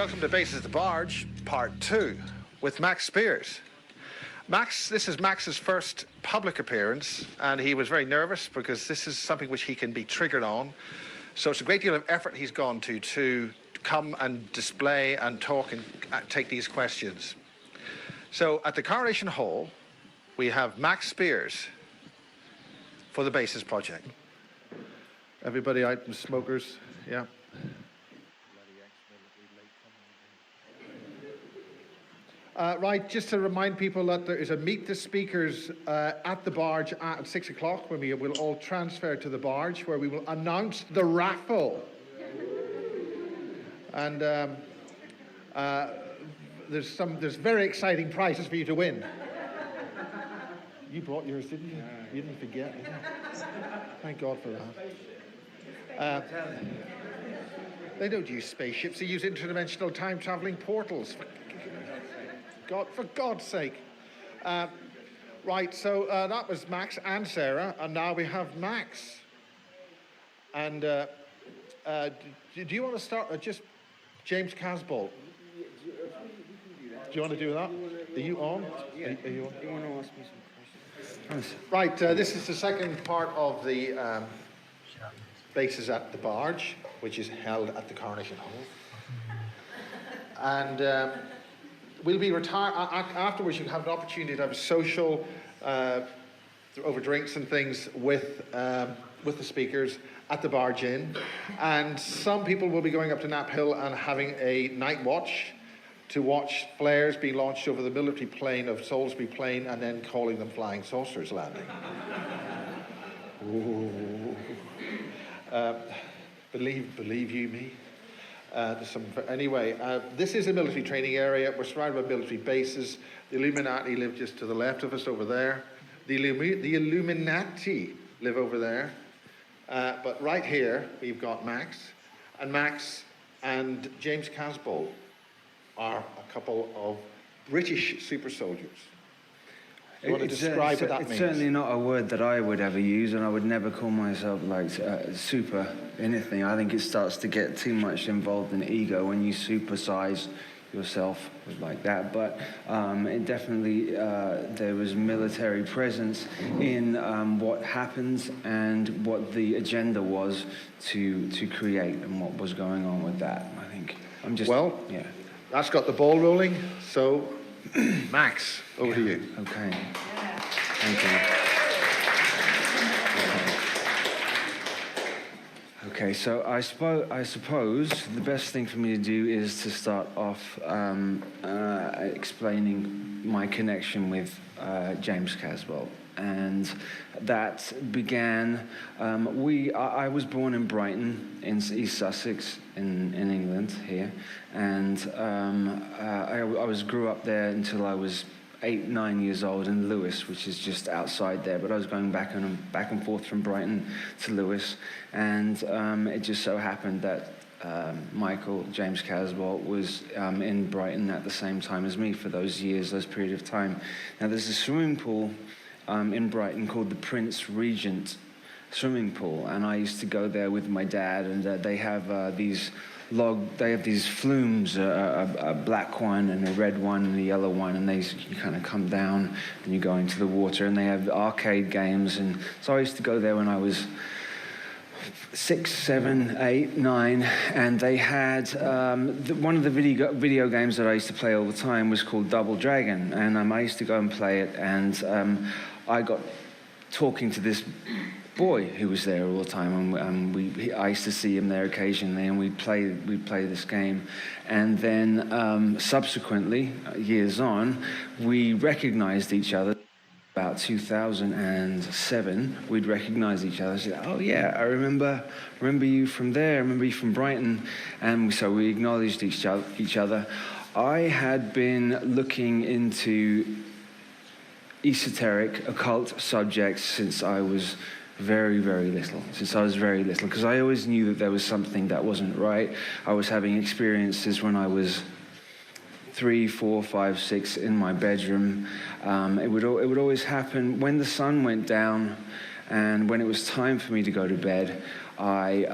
welcome to Bases at the Barge, Part 2, with Max Spiers. This is Max's first public appearance, and he was very nervous because this is something which he can be triggered on. So it's a great deal of effort he's gone to come and display and talk and take these questions. So at the Coronation Hall, we have Max Spiers for the Bases Project. Everybody out, and smokers, yeah. Right, just to remind people that there is a Meet the Speakers at the barge at 6 o'clock when we will all transfer to the barge, where we will announce the raffle. And there's very exciting prizes for you to win. You brought yours, didn't you? You didn't forget, did you? Thank God for that. They don't use spaceships, they use interdimensional time-traveling portals. For God's sake. Right, so that was Max and Sarah, and now we have Max. And do you want to start with just James Casbolt? Do you want to do that? Are you on? Yeah. Are you on? You want to ask me some questions? Right, this is the second part of the Bases at the Barge, which is held at the Coronation Hall. And we'll be retired. Afterwards, you'll have an opportunity to have a social over drinks and things with the speakers at the Barge Inn. And some people will be going up to Knapp Hill and having a night watch to watch flares being launched over the military plane of Salisbury Plain and then calling them flying saucers landing. Ooh. Believe you me. Anyway, this is a military training area. We're surrounded by military bases. The Illuminati live just to the left of us over there. The Illuminati live over there. But right here, we've got Max. And Max and James Casbolt are a couple of British super soldiers. Do you want to describe what that means? It's certainly not a word that I would ever use, and I would never call myself like super anything. I think it starts to get too much involved in ego when you supersize yourself like that. But it definitely, there was military presence in what happens and what the agenda was to create and what was going on with that. I think I'm just... Well, yeah. That's got the ball rolling, so Max, over to you. Okay. Thank you. Okay, so I suppose the best thing for me to do is to start off explaining my connection with James Casbolt. And that began, I was born in Brighton, in East Sussex, in England, here. And I grew up there until I was 8, 9 years old in Lewes, which is just outside there. But I was going back and forth from Brighton to Lewes. And it just so happened that Michael, James Casbolt, was in Brighton at the same time as me for those period of time. Now, there's a swimming pool in Brighton called the Prince Regent swimming pool, and I used to go there with my dad, and they have these flumes, a black one and a red one and a yellow one, and you kind of come down and you go into the water, and they have arcade games. And so I used to go there when I was 6, 7, 8, 9, and they had one of the video games that I used to play all the time was called Double Dragon, and I used to go and play it, and I got talking to this boy who was there all the time, and I used to see him there occasionally, and we'd play this game. And then subsequently, years on, we recognized each other. About 2007, we'd recognize each other. I said, "Oh yeah, I remember you from there. I remember you from Brighton." And so we acknowledged each other. I had been looking into esoteric, occult subjects since I was very, very little. Because I always knew that there was something that wasn't right. I was having experiences when I was 3, 4, 5, 6 in my bedroom. It would always happen when the sun went down, and when it was time for me to go to bed. I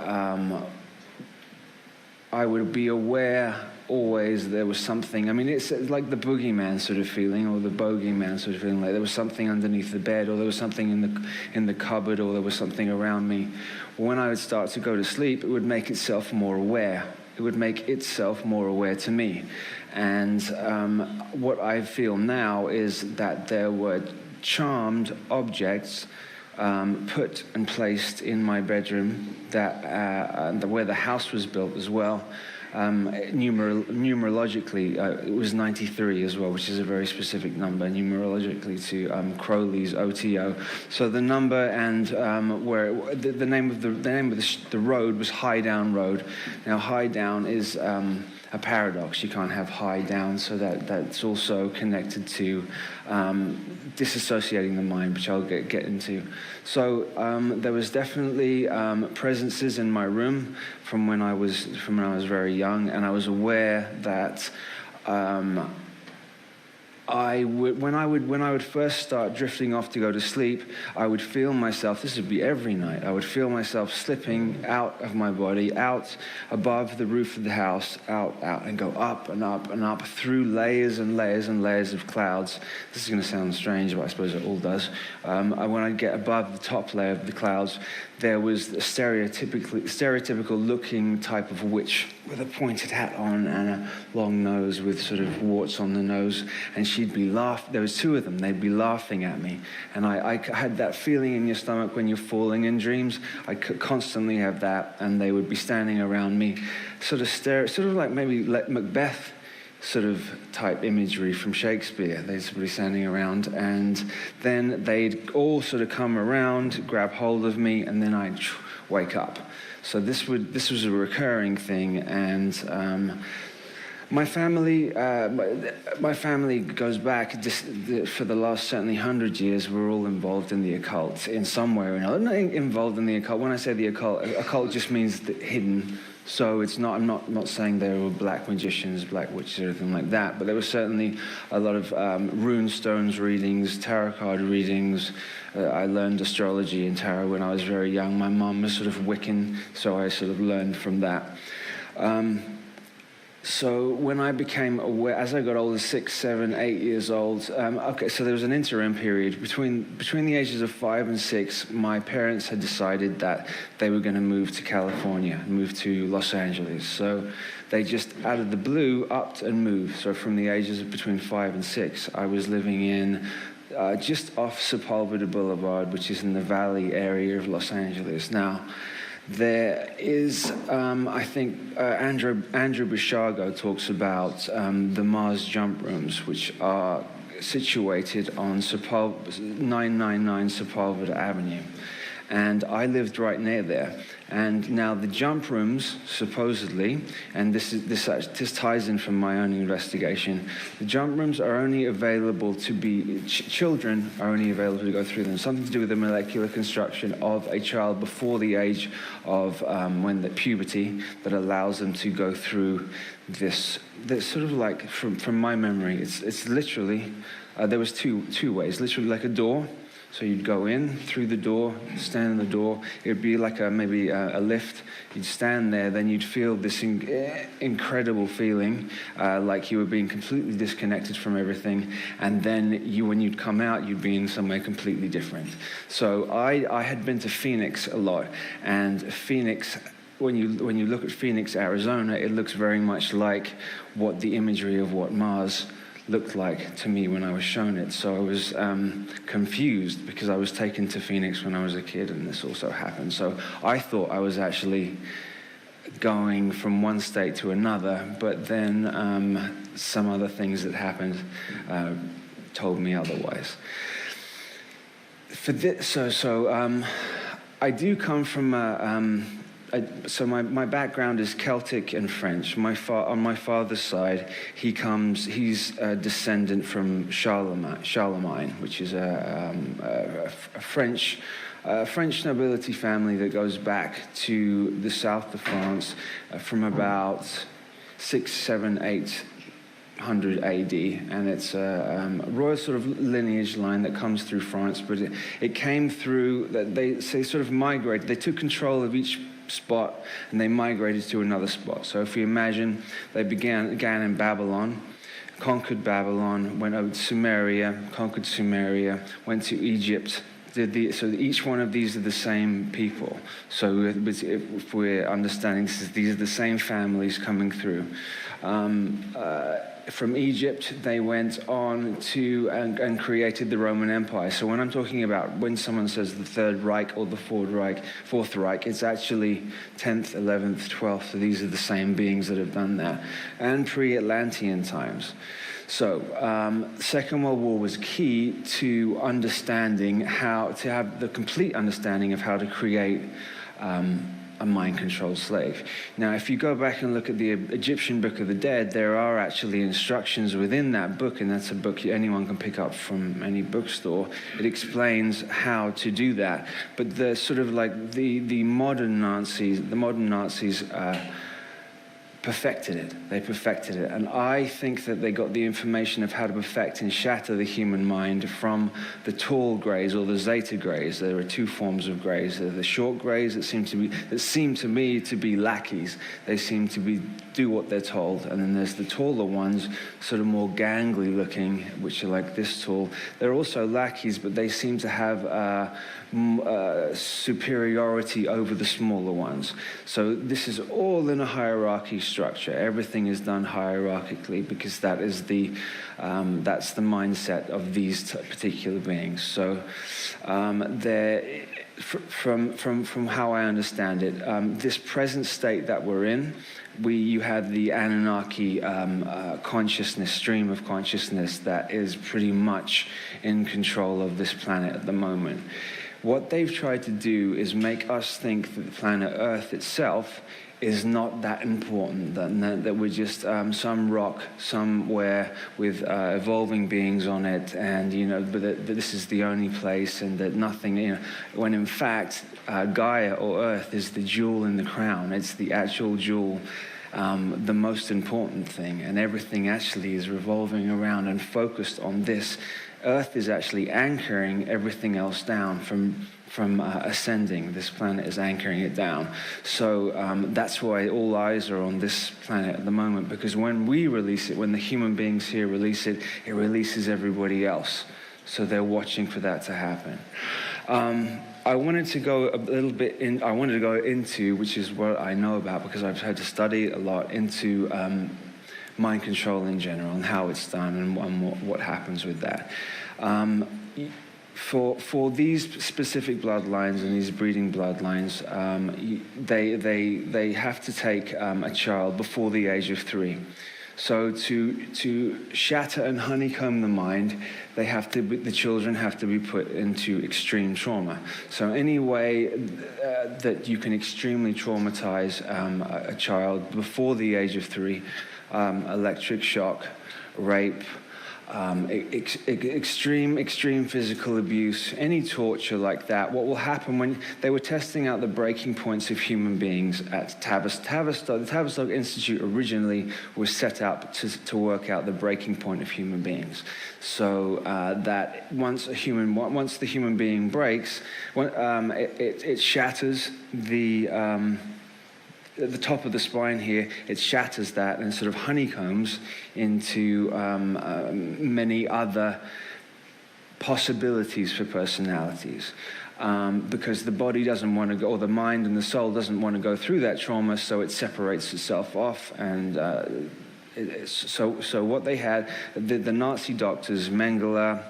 would be aware always there was something. I mean, it's like the boogeyman sort of feeling, or the bogeyman sort of feeling, like there was something underneath the bed, or there was something in the cupboard, or there was something around me. When I would start to go to sleep, it would make itself more aware. It would make itself more aware to me. And what I feel now is that there were charmed objects put and placed in my bedroom, that where the house was built as well. Numerologically, it was 93 as well, which is a very specific number, numerologically to Crowley's OTO. So the number and where the name of the road was High Down Road. Now, High Down is a paradox. You can't have high down, so that's also connected to disassociating the mind, which I'll get into. So there was definitely presences in my room from when I was very young, and I was aware that when I would first start drifting off to go to sleep, I would feel myself, this would be every night, I would feel myself slipping out of my body, out above the roof of the house, out, and go up and up and up through layers and layers and layers of clouds. This is going to sound strange, but I suppose it all does. When I get above the top layer of the clouds, there was a stereotypical looking type of witch with a pointed hat on and a long nose with sort of warts on the nose, and she'd be laughing. There was two of them. They'd be laughing at me, and I had that feeling in your stomach when you're falling in dreams. I could constantly have that, and they would be standing around me, sort of like maybe Macbeth sort of type imagery from Shakespeare. They'd be standing around, and then they'd all sort of come around, grab hold of me, and then I'd wake up. So this was a recurring thing, and my family goes back for the last certainly 100 years. We're all involved in the occult in some way or another. Not involved in the occult. When I say the occult just means hidden. So it's not. I'm not saying there were black magicians, black witches, or anything like that. But there was certainly a lot of rune stones readings, tarot card readings. I learned astrology and tarot when I was very young. My mum was sort of Wiccan, so I sort of learned from that. So when I became aware, as I got older, 6, 7, 8 years old, so there was an interim period. Between the ages of 5 and 6, my parents had decided that they were going to move to California, move to Los Angeles. So they just, out of the blue, upped and moved. So from the ages of between 5 and 6, I was living in just off Sepulveda Boulevard, which is in the Valley area of Los Angeles. Now, there is, I think, Andrew Bishago talks about the Mars jump rooms, which are situated on 999 Sepulveda Avenue. And I lived right near there. And now the jump rooms, supposedly, and this ties in from my own investigation, the jump rooms are only available to be, children are only available to go through them. Something to do with the molecular construction of a child before the age of puberty that allows them to go through this sort of like, from my memory, it's literally, there was two ways, literally like a door. So you'd go in through the door, stand in the door. It would be like maybe a lift. You'd stand there, then you'd feel this incredible feeling, like you were being completely disconnected from everything. And then when you'd come out, you'd be in somewhere completely different. So I had been to Phoenix a lot, and Phoenix, when you look at Phoenix, Arizona, it looks very much like what the imagery of what Mars looked like to me when I was shown it. So I was confused because I was taken to Phoenix when I was a kid, and this also happened. So I thought I was actually going from one state to another, but then some other things that happened told me otherwise. For this, I do come from so my background is Celtic and French. On my father's side, he's a descendant from Charlemagne, which is a French nobility family that goes back to the south of France from about 6, 7, 800 AD, and it's a royal sort of lineage line that comes through France, but it came through, they sort of migrated, they took control of each spot, and they migrated to another spot. So if you imagine, they began in Babylon, conquered Babylon, went over to Sumeria, conquered Sumeria, went to Egypt. So each one of these are the same people. So if we're understanding these are the same families coming through. From Egypt, they went on to and created the Roman Empire. So when I'm talking about when someone says the Third Reich or the Fourth Reich, it's actually 10th, 11th, 12th. So these are the same beings that have done that. And pre-Atlantean times. So Second World War was key to understanding to have the complete understanding of how to create a mind-controlled slave. Now, if you go back and look at the Egyptian Book of the Dead, there are actually instructions within that book, and that's a book anyone can pick up from any bookstore. It explains how to do that. But the sort of like the modern Nazis, perfected it. They perfected it. And I think that they got the information of how to perfect and shatter the human mind from the tall greys or the zeta greys. There are two forms of greys. There are the short greys that seem to me to be lackeys. They seem to do what they're told. And then there's the taller ones, sort of more gangly looking, which are like this tall. They're also lackeys, but they seem to have superiority over the smaller ones. So this is all in a hierarchy structure. Everything is done hierarchically because that is that's the mindset of these particular beings. So from how I understand it, this present state that we're in, you have the Anunnaki consciousness, stream of consciousness that is pretty much in control of this planet at the moment. What they've tried to do is make us think that the planet Earth itself is not that important, that we're just some rock somewhere with evolving beings on it, and but that this is the only place, and that nothing, when in fact Gaia or Earth is the jewel in the crown. It's the actual jewel, the most important thing, and everything actually is revolving around and focused on this. Earth is actually anchoring everything else down from ascending. This planet is anchoring it down. So that's why all eyes are on this planet at the moment, because when we release it, when the human beings here release it, it releases everybody else. So they're watching for that to happen. I wanted to go a little bit into, which is what I know about because I've had to study a lot, into mind control in general and how it's done and what happens with that. For these specific bloodlines and these breeding bloodlines, they have to take a child before the age of 3. So to shatter and honeycomb the mind, the children have to be put into extreme trauma. So any way that you can extremely traumatize a child before the age of 3, electric shock, rape, extreme physical abuse, any torture like that. What will happen when they were testing out the breaking points of human beings at Tavistock? The Tavistock Institute originally was set up to work out the breaking point of human beings. So that once the human being breaks, it shatters at the top of the spine here, it shatters that and sort of honeycombs into many other possibilities for personalities. Because the body doesn't want to go, or the mind and the soul doesn't want to go through that trauma, so it separates itself off. And so what they had, the Nazi doctors, Mengele,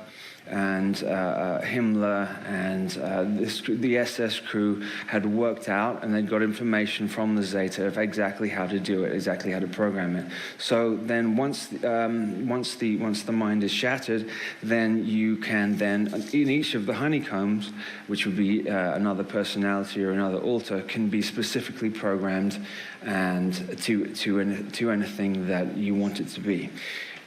and Himmler and the SS crew had worked out, and they'd got information from the Zeta of exactly how to do it, exactly how to program it. So then once the mind is shattered, then you can then, in each of the honeycombs, which would be another personality or another alter, can be specifically programmed and to anything that you want it to be.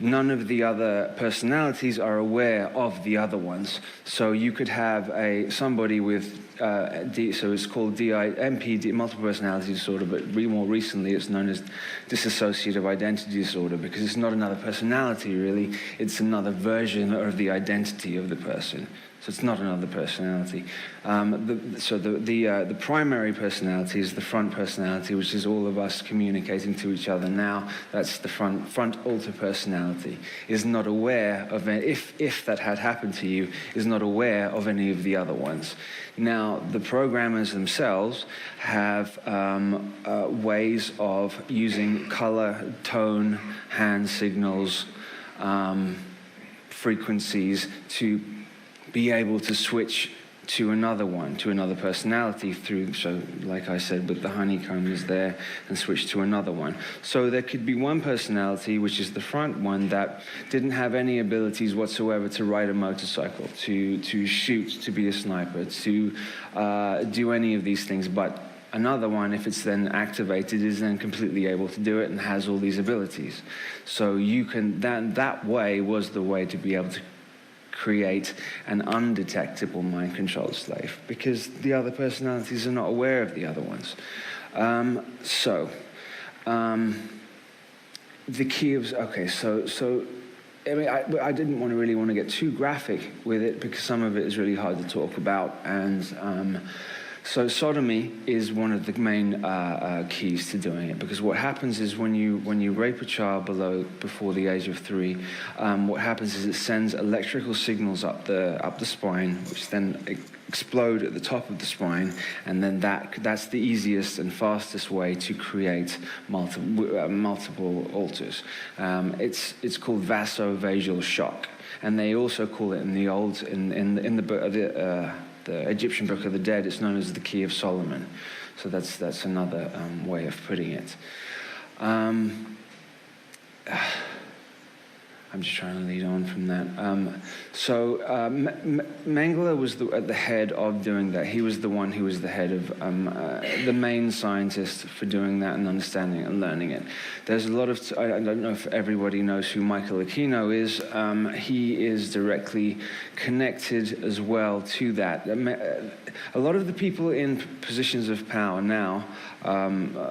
None of the other personalities are aware of the other ones. So you could have somebody with, so it's called MPD, multiple personality disorder, but more recently it's known as dissociative identity disorder, because it's not another personality really, it's another version of the identity of the person. So it's not another personality. The primary personality is the front personality, which is all of us communicating to each other now. That's the front alter personality. Is not aware of, if that had happened to you, is not aware of any of the other ones. Now, the programmers themselves have ways of using color, tone, hand signals, frequencies to be able to switch to another one, to another personality through, so like I said, with the honeycomb is there, and switch to another one. So there could be one personality, which is the front one, that didn't have any abilities whatsoever to ride a motorcycle, to shoot, to be a sniper, to do any of these things, but another one, if it's then activated, is then completely able to do it and has all these abilities. So you can, that way was the way to be able to create an undetectable mind-controlled slave, because the other personalities are not aware of the other ones. The key of, okay, so I mean, I didn't really want to get too graphic with it, because some of it is really hard to talk about, and so sodomy is one of the main keys to doing it, because what happens is when you rape a child before the age of 3, what happens is it sends electrical signals up the spine, which then explode at the top of the spine, and then that's the easiest and fastest way to create multiple alters. It's called vasovagal shock, and they also call it in the Egyptian Book of the Dead, it's known as the Key of Solomon. So that's another way of putting it. I'm just trying to lead on from that. Mengele was at the head of doing that. He was the one who was the head of the main scientist for doing that and understanding it and learning it. There's a lot of, I don't know if everybody knows who Michael Aquino is. He is directly connected as well to that. A lot of the people in positions of power now,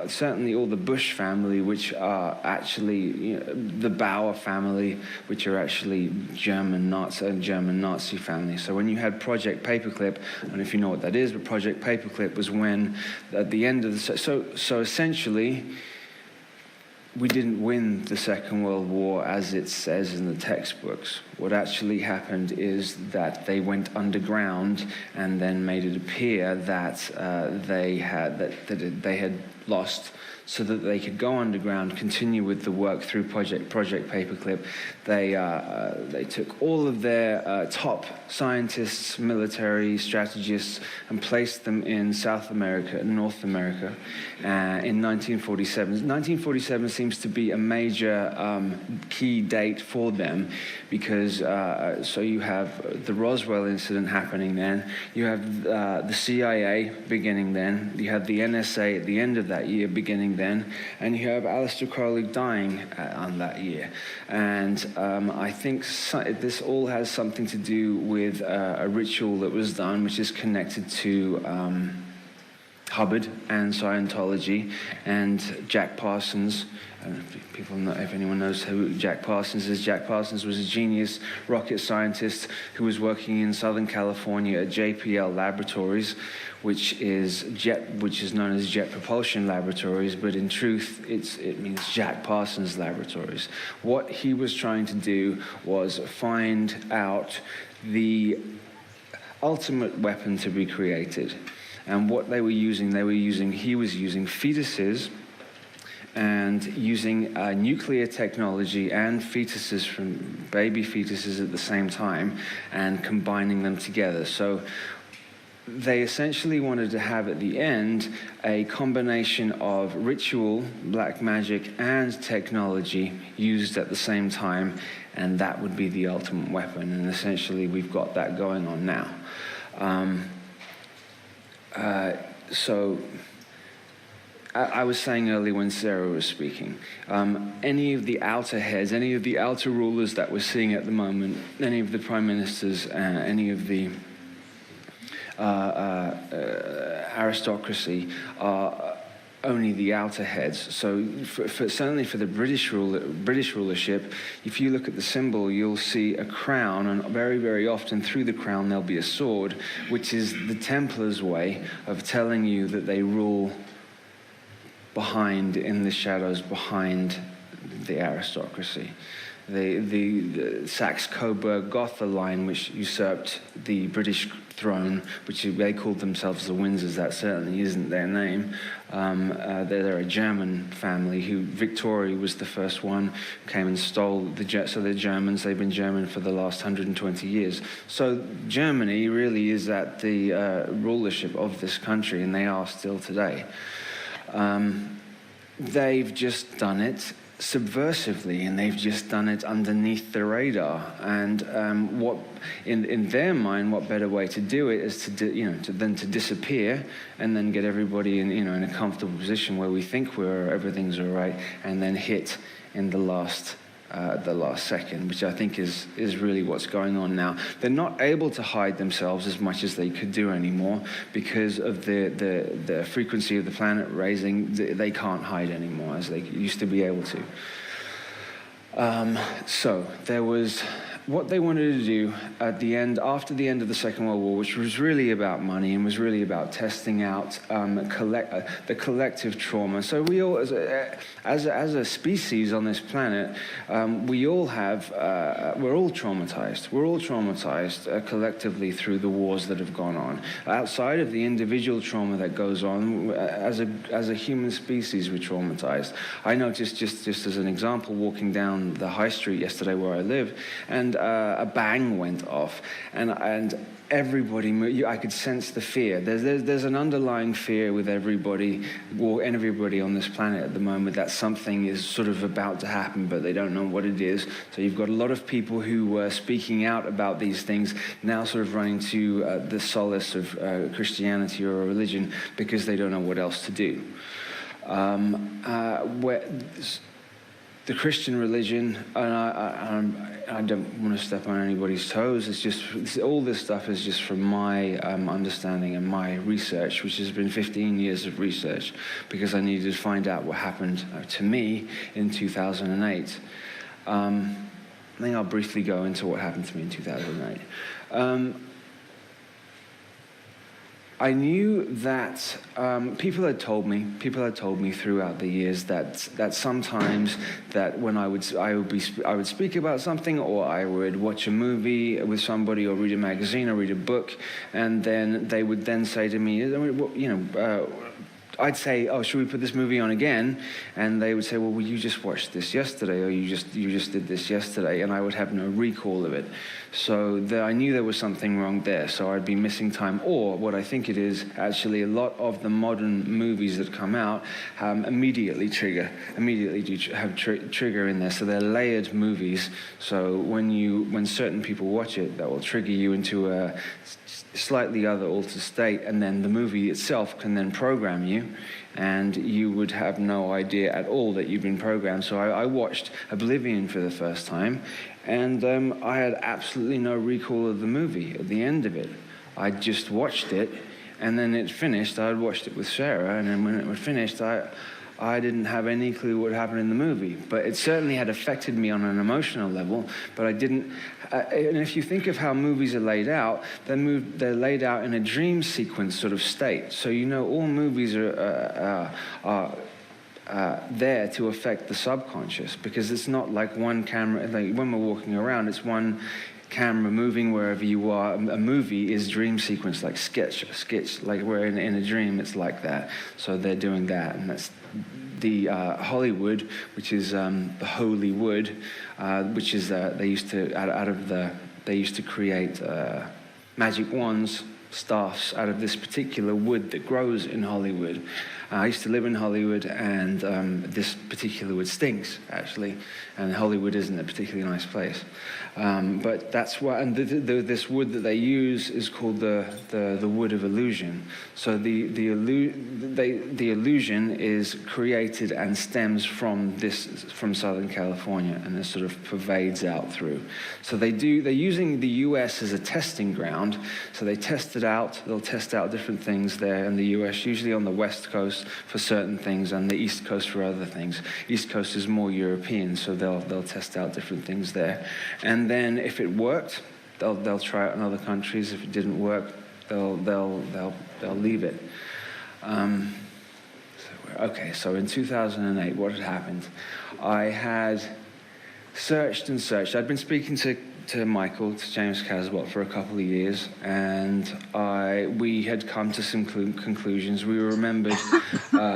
certainly all the Bush family, which are actually the Bauer family, which are actually German Nazi family. So when you had Project Paperclip, I don't know if you know what that is, but Project Paperclip was when, at the end of the... So essentially, we didn't win the Second World War as it says in the textbooks. What actually happened is that they went underground and then made it appear that they had lost, so that they could go underground, continue with the work through Project Paperclip. They took all of their top scientists, military strategists, and placed them in South America and North America in 1947. 1947 seems to be a major key date for them, because so you have the Roswell incident happening then, you have the CIA beginning then, you have the NSA at the end of that year beginning then, and you have Aleister Crowley dying on that year. And I think this all has something to do with a ritual that was done, which is connected to Hubbard and Scientology and Jack Parsons. I don't know if people know, if anyone knows who Jack Parsons is. Jack Parsons was a genius rocket scientist who was working in Southern California at JPL Laboratories, which is known as Jet Propulsion Laboratories, but in truth, it means Jack Parsons Laboratories. What he was trying to do was find out the ultimate weapon to be created. And what he was using fetuses, and using nuclear technology and fetuses, from baby fetuses at the same time, and combining them together. So they essentially wanted to have at the end a combination of ritual, black magic, and technology used at the same time, and that would be the ultimate weapon. And essentially we've got that going on now. I was saying earlier when Sarah was speaking, any of the outer heads, any of the outer rulers that we're seeing at the moment, any of the prime ministers, any of the aristocracy are only the outer heads. So certainly for the British rulership, if you look at the symbol, you'll see a crown, and very, very often through the crown there'll be a sword, which is the Templars' way of telling you that they rule behind, in the shadows, behind the aristocracy. The Saxe-Coburg-Gotha line, which usurped the British throne, which they called themselves the Windsors, that certainly isn't their name. They're a German family who, Victoria was the first one, came and stole so they're Germans. They've been German for the last 120 years. So Germany really is at the rulership of this country, and they are still today. They've just done it subversively, and they've just done it underneath the radar. And what, in their mind, what better way to do it is than to disappear and then get everybody in in a comfortable position where we think everything's all right, and then hit in the last second, which I think is really what's going on now. They're not able to hide themselves as much as they could do anymore because of the frequency of the planet raising. They can't hide anymore as they used to be able to. So there was what they wanted to do at the end, after the end of the Second World War, which was really about money and was really about testing out the collective trauma. So we all, as a species on this planet, we all have, we're all traumatized. We're all traumatized collectively through the wars that have gone on. Outside of the individual trauma that goes on, as a human species, we're traumatized. I noticed, just as an example, walking down the high street yesterday where I live, and a bang went off, and everybody, I could sense the fear. There's an underlying fear with everybody on this planet at the moment that something is sort of about to happen, but they don't know what it is. So you've got a lot of people who were speaking out about these things now sort of running to the solace of Christianity or a religion because they don't know what else to do. The Christian religion, and I don't want to step on anybody's toes, it's just, all this stuff is just from my understanding and my research, which has been 15 years of research, because I needed to find out what happened to me in 2008. I think I'll briefly go into what happened to me in 2008. I knew that people had told me throughout the years that sometimes that when I would speak about something, or I would watch a movie with somebody, or read a magazine, or read a book, and then they would then say to me, I'd say, "Oh, should we put this movie on again?" And they would say, "Well, you just watched this yesterday, or you just did this yesterday," and I would have no recall of it. So I knew there was something wrong there. So I'd be missing time. Or what I think it is, actually, a lot of the modern movies that come out immediately have trigger in there. So they're layered movies. So when certain people watch it, that will trigger you into a slightly other altered state, and then the movie itself can then program you, and you would have no idea at all that you've been programmed. So I watched Oblivion for the first time, and I had absolutely no recall of the movie at the end of it. I just watched it, and then it finished. I had watched it with Sarah, and then when it was finished, I didn't have any clue what happened in the movie, but it certainly had affected me on an emotional level, but I didn't, and if you think of how movies are laid out, they're laid out in a dream sequence sort of state. So all movies are there to affect the subconscious, because it's not like one camera, like when we're walking around, it's one camera moving wherever you are. A movie is dream sequence, like sketch, like we're in a dream, it's like that. So they're doing that, and that's the Hollywood, which is the holy wood, which is they used to create magic wands, staffs out of this particular wood that grows in Hollywood. I used to live in Hollywood, and this particular wood stinks, actually, and Hollywood isn't a particularly nice place. But that's why, and this wood that they use is called the wood of illusion. So the illusion is created and stems from Southern California, and it sort of pervades out through. So they're using the U.S. as a testing ground. So they test it out. They'll test out different things there in the U.S., usually on the West Coast. Coast for certain things and the East Coast for other things. East Coast is more European, so they'll test out different things there. And then if it worked, they'll try it in other countries. If it didn't work, they'll leave it. So in 2008, what had happened? I had searched and searched. I'd been speaking to Michael, to James Caswell, for a couple of years, and we had come to some conclusions. We remembered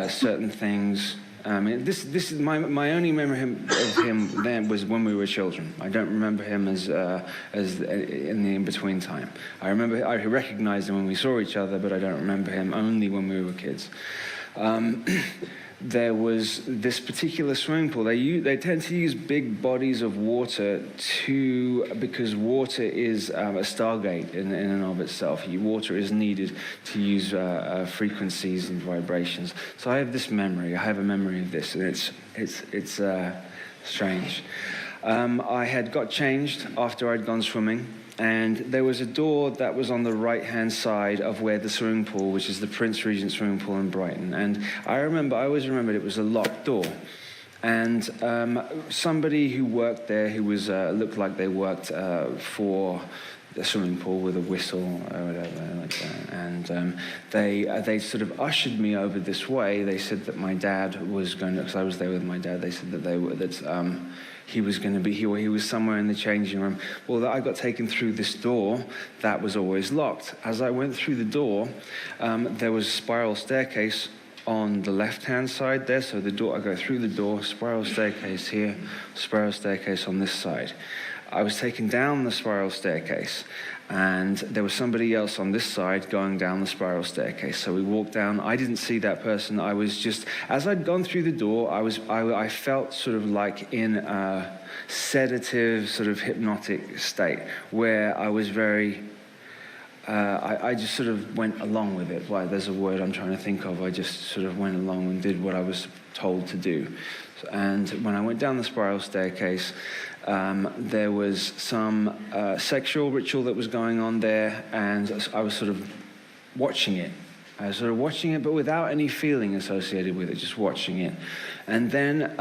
certain things. This is my only memory of him then was when we were children. I don't remember him as in the in-between time. I recognized him when we saw each other, but I don't remember him only when we were kids. There was this particular swimming pool. They tend to use big bodies of water because water is a stargate in and of itself. Water is needed to use frequencies and vibrations. So I have this memory. I have a memory of this, and it's strange. I had got changed after I'd gone swimming. And there was a door that was on the right-hand side of where the swimming pool, which is the Prince Regent swimming pool in Brighton. And I always remembered it was a locked door. And somebody who worked there, who was looked like they worked for the swimming pool with a whistle or whatever like that. And they sort of ushered me over this way. They said that my dad was going to, because I was there with my dad. They said that he was going to be here, or he was somewhere in the changing room. Well, I got taken through this door that was always locked. As I went through the door, there was a spiral staircase on the left-hand side there. So the door, I go through the door, spiral staircase here, spiral staircase on this side. I was taken down the spiral staircase, and there was somebody else on this side going down the spiral staircase. So we walked down. I didn't see that person. I was just, as I'd gone through the door, I felt sort of like in a sedative, sort of hypnotic state, where I was very, I just sort of went along with it. Why, there's a word I'm trying to think of. I just sort of went along and did what I was told to do. And when I went down the spiral staircase, there was some sexual ritual that was going on there, and I was sort of watching it. I was sort of watching it, but without any feeling associated with it, just watching it. And then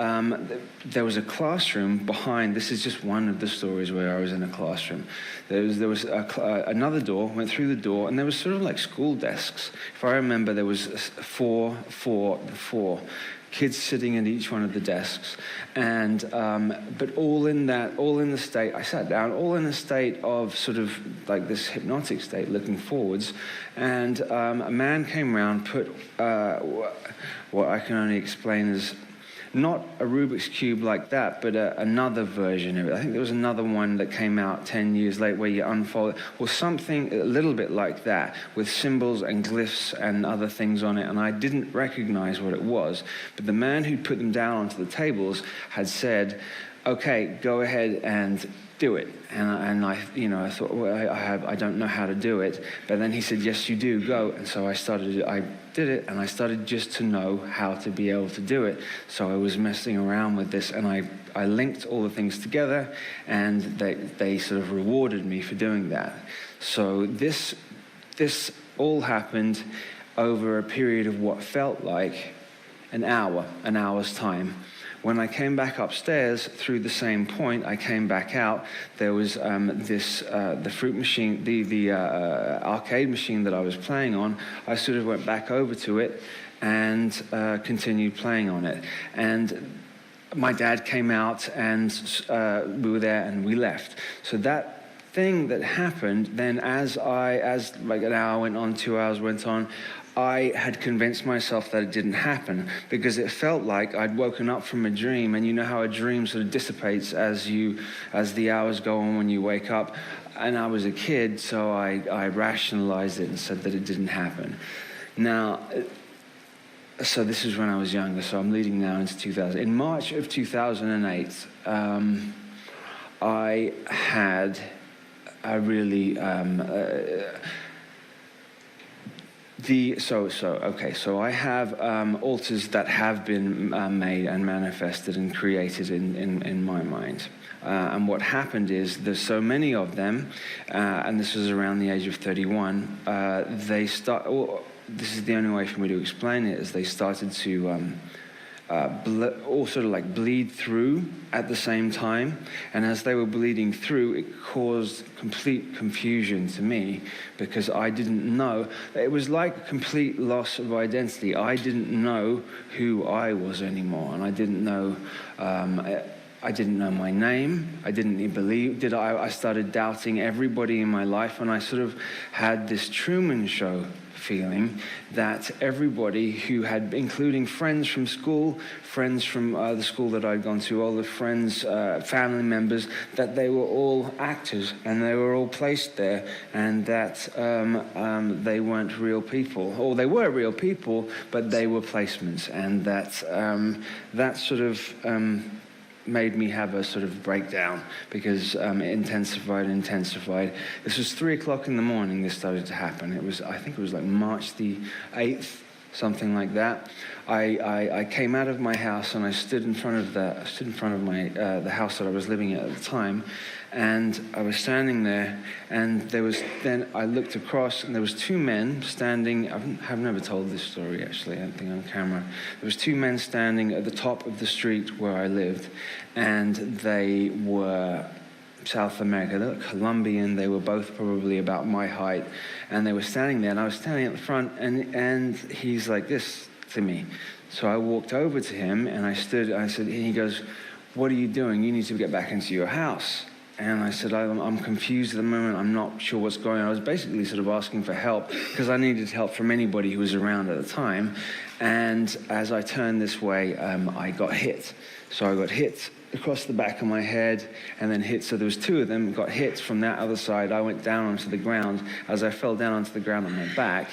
there was a classroom behind. This is just one of the stories where I was in a classroom. There was another door, went through the door, and there was sort of like school desks. If I remember, there was four kids sitting at each one of the desks, and but all in the state, I sat down, all in a state of sort of like this hypnotic state, looking forwards, and a man came around, put what I can only explain as not a Rubik's Cube like that, but another version of it. I think there was another one that came out 10 years later where you unfold it, or something a little bit like that, with symbols and glyphs and other things on it, and I didn't recognize what it was. But the man who put them down onto the tables had said, okay, go ahead and do it. And I thought, well, I don't know how to do it. But then he said, yes, you do, go. And so I did it, and I started just to know how to be able to do it. So I was messing around with this, and I linked all the things together, and they sort of rewarded me for doing that. So this all happened over a period of what felt like an hour's time. When I came back upstairs through the same point, I came back out. There was the fruit machine, the arcade machine that I was playing on. I sort of went back over to it and continued playing on it. And my dad came out, and we were there, and we left. So that thing that happened, then as like an hour went on, 2 hours went on, I had convinced myself that it didn't happen, because it felt like I'd woken up from a dream, and you know how a dream sort of dissipates as the hours go on when you wake up. And I was a kid, so I rationalized it and said that it didn't happen. Now, so this is when I was younger, so I'm leading now into 2000. In March of 2008, I had a really... So I have altars that have been made and manifested and created in my mind. And what happened is there's so many of them, and this was around the age of 31, this is the only way for me to explain it, is they started to all sort of like bleed through at the same time. And as they were bleeding through, it caused complete confusion to me because I didn't know. It was like a complete loss of identity. I didn't know who I was anymore, and I didn't know. I didn't know my name. I didn't even believe. I started doubting everybody in my life, and I sort of had this Truman Show feeling that everybody who had, including friends from school, friends from the school that I'd gone to, all the friends, family members, that they were all actors and they were all placed there, and that they weren't real people, or they were real people, but they were placements, and that sort of made me have a sort of breakdown because it intensified. This was 3 o'clock in the morning. This started to happen. I think it was like March the 8th, something like that. I came out of my house and I stood in front of the house that I was living at the time, and I was standing there, and then I looked across, and there was two men standing. I've never told this story, actually, I don't think, on camera. There was two men standing at the top of the street where I lived, and they were South America. They were Colombian. They were both probably about my height, and they were standing there, and I was standing at the front, and he's like this to me. So I walked over to him, and I said, he goes, "What are you doing? You need to get back into your house." And I said, I'm confused at the moment. I'm not sure what's going on. I was basically sort of asking for help because I needed help from anybody who was around at the time. And as I turned this way, I got hit. So I got hit across the back of my head and then hit. So there was two of them, got hit from that other side. I went down onto the ground. As I fell down onto the ground on my back,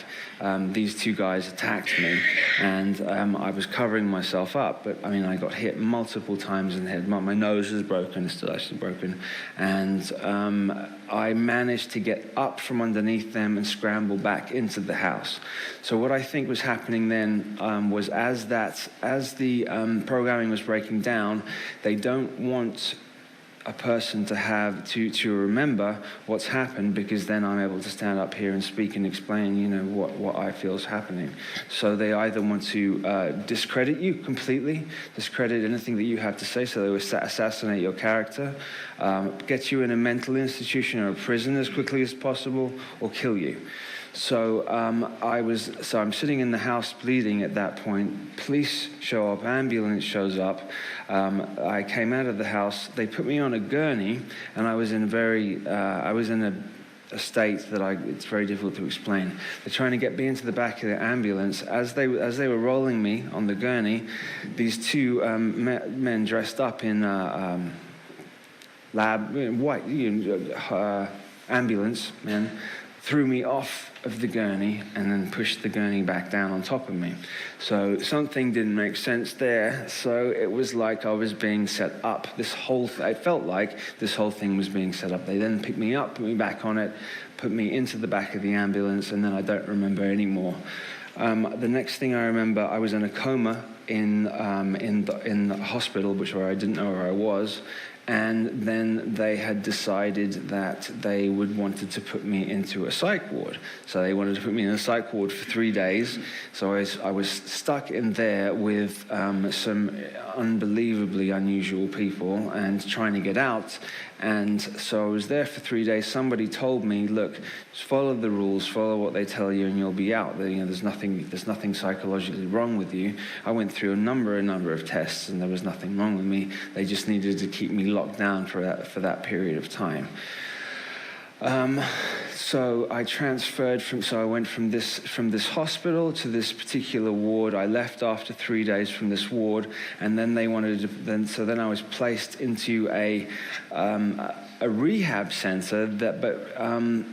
these two guys attacked me, and I was covering myself up. But I mean, I got hit multiple times in the head. My nose is broken, it's still actually broken. And I managed to get up from underneath them and scramble back into the house. So what I think was happening then was as the programming was breaking down, they don't want a person to remember what's happened, because then I'm able to stand up here and speak and explain, what I feel is happening. So they either want to discredit you completely, discredit anything that you have to say, so they will assassinate your character, get you in a mental institution or a prison as quickly as possible, or kill you. So I'm sitting in the house bleeding at that point. Police show up, ambulance shows up. I came out of the house. They put me on a gurney, and I was in a state that it's very difficult to explain. They're trying to get me into the back of the ambulance. As they were rolling me on the gurney, these two men dressed up in white ambulance men threw me off of the gurney and then pushed the gurney back down on top of me. So something didn't make sense there. So it was like I was being set up. I felt like this whole thing was being set up. They then picked me up, put me back on it, put me into the back of the ambulance, and then I don't remember anymore. The next thing I remember, I was in a coma in the hospital, where I didn't know where I was. And then they had decided that they wanted to put me into a psych ward. So they wanted to put me in a psych ward for 3 days. So I was stuck in there with some unbelievably unusual people and trying to get out. And so I was there for 3 days. Somebody told me, look, just follow the rules, follow what they tell you, and you'll be out. There's nothing psychologically wrong with you. I went through a number of tests, and there was nothing wrong with me. They just needed to keep me locked down for that period of time. So I transferred I went from this hospital to this particular ward. I left after 3 days from this ward, and then they wanted to, then I was placed into a rehab center but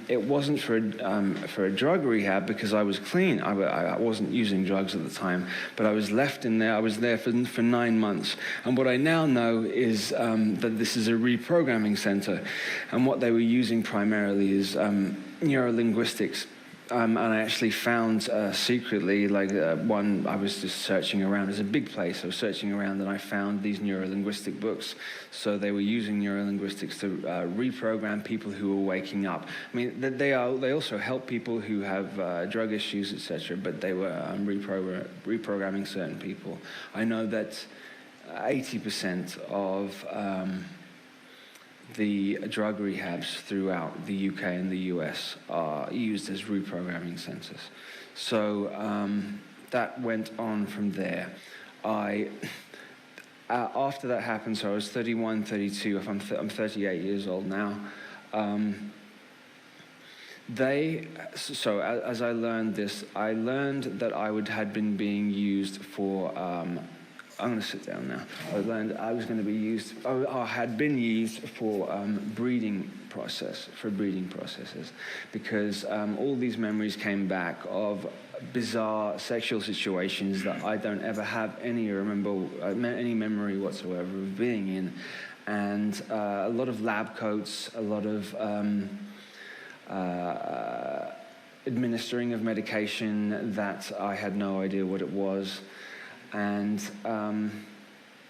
it wasn't for a drug rehab, because I was clean. I wasn't using drugs at the time, but I was left in there. I was there for 9 months, and what I now know is that this is a reprogramming center, and what they were using primarily is neurolinguistics and I actually found secretly, one, I was just searching around. It's a big place. I was searching around and I found these neurolinguistic books. So they were using neurolinguistics to reprogram people who were waking up. I mean, they also help people who have drug issues, etc., but they were reprogramming certain people. I know that 80% of the drug rehabs throughout the UK and the US are used as reprogramming centers. So that went on from there. After that happened, so I was 31, 32, I'm 38 years old now. As I learned this, I learned that had been being used for I'm going to sit down now. I learned I was going to be used, or had been used for breeding processes, because all these memories came back of bizarre sexual situations that I don't ever have any memory whatsoever of being in, and a lot of lab coats, a lot of administering of medication that I had no idea what it was. And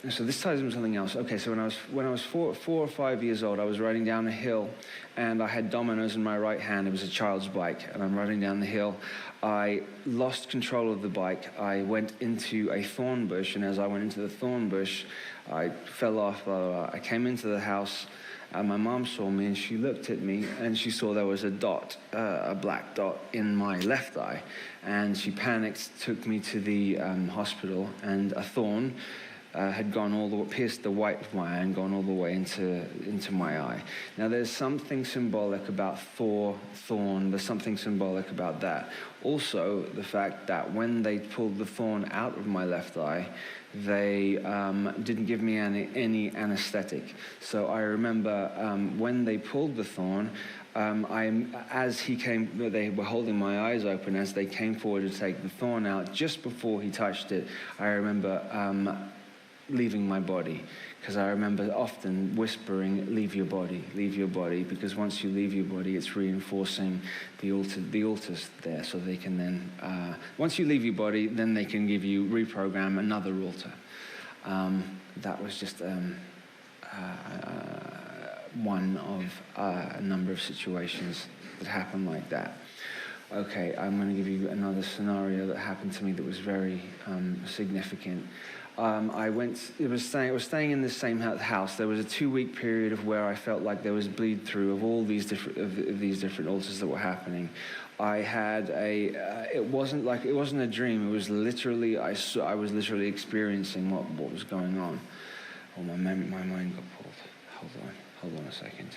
so this ties into something else. Okay, so when I was 4 or 5 years old, I was riding down a hill, and I had dominoes in my right hand. It was a child's bike, and I'm riding down the hill. I lost control of the bike. I went into a thorn bush, and as I went into the thorn bush, I fell off. Blah, blah, blah. I came into the house, and my mom saw me, and she looked at me, and she saw there was a dot, a black dot in my left eye. And she panicked, took me to the hospital, and a thorn had gone all the way, pierced the white of my eye and gone all the way into my eye. Now, there's something symbolic about thorn. There's something symbolic about that. Also, the fact that when they pulled the thorn out of my left eye, they didn't give me any anesthetic. So I remember when they pulled the thorn, they were holding my eyes open as they came forward to take the thorn out. Just before he touched it, I remember leaving my body, because I remember often whispering, leave your body, because once you leave your body, it's reinforcing the altars there, so they can then, once you leave your body, then they can reprogram another altar. That was just one of a number of situations that happened like that. Okay, I'm going to give you another scenario that happened to me that was very significant. I was staying in this same house. There was a 2-week period of where I felt like there was bleed through of all these different altars that were happening. I had it wasn't a dream. It was literally, I was literally experiencing what was going on. Oh, my mind got pulled. Hold on a second.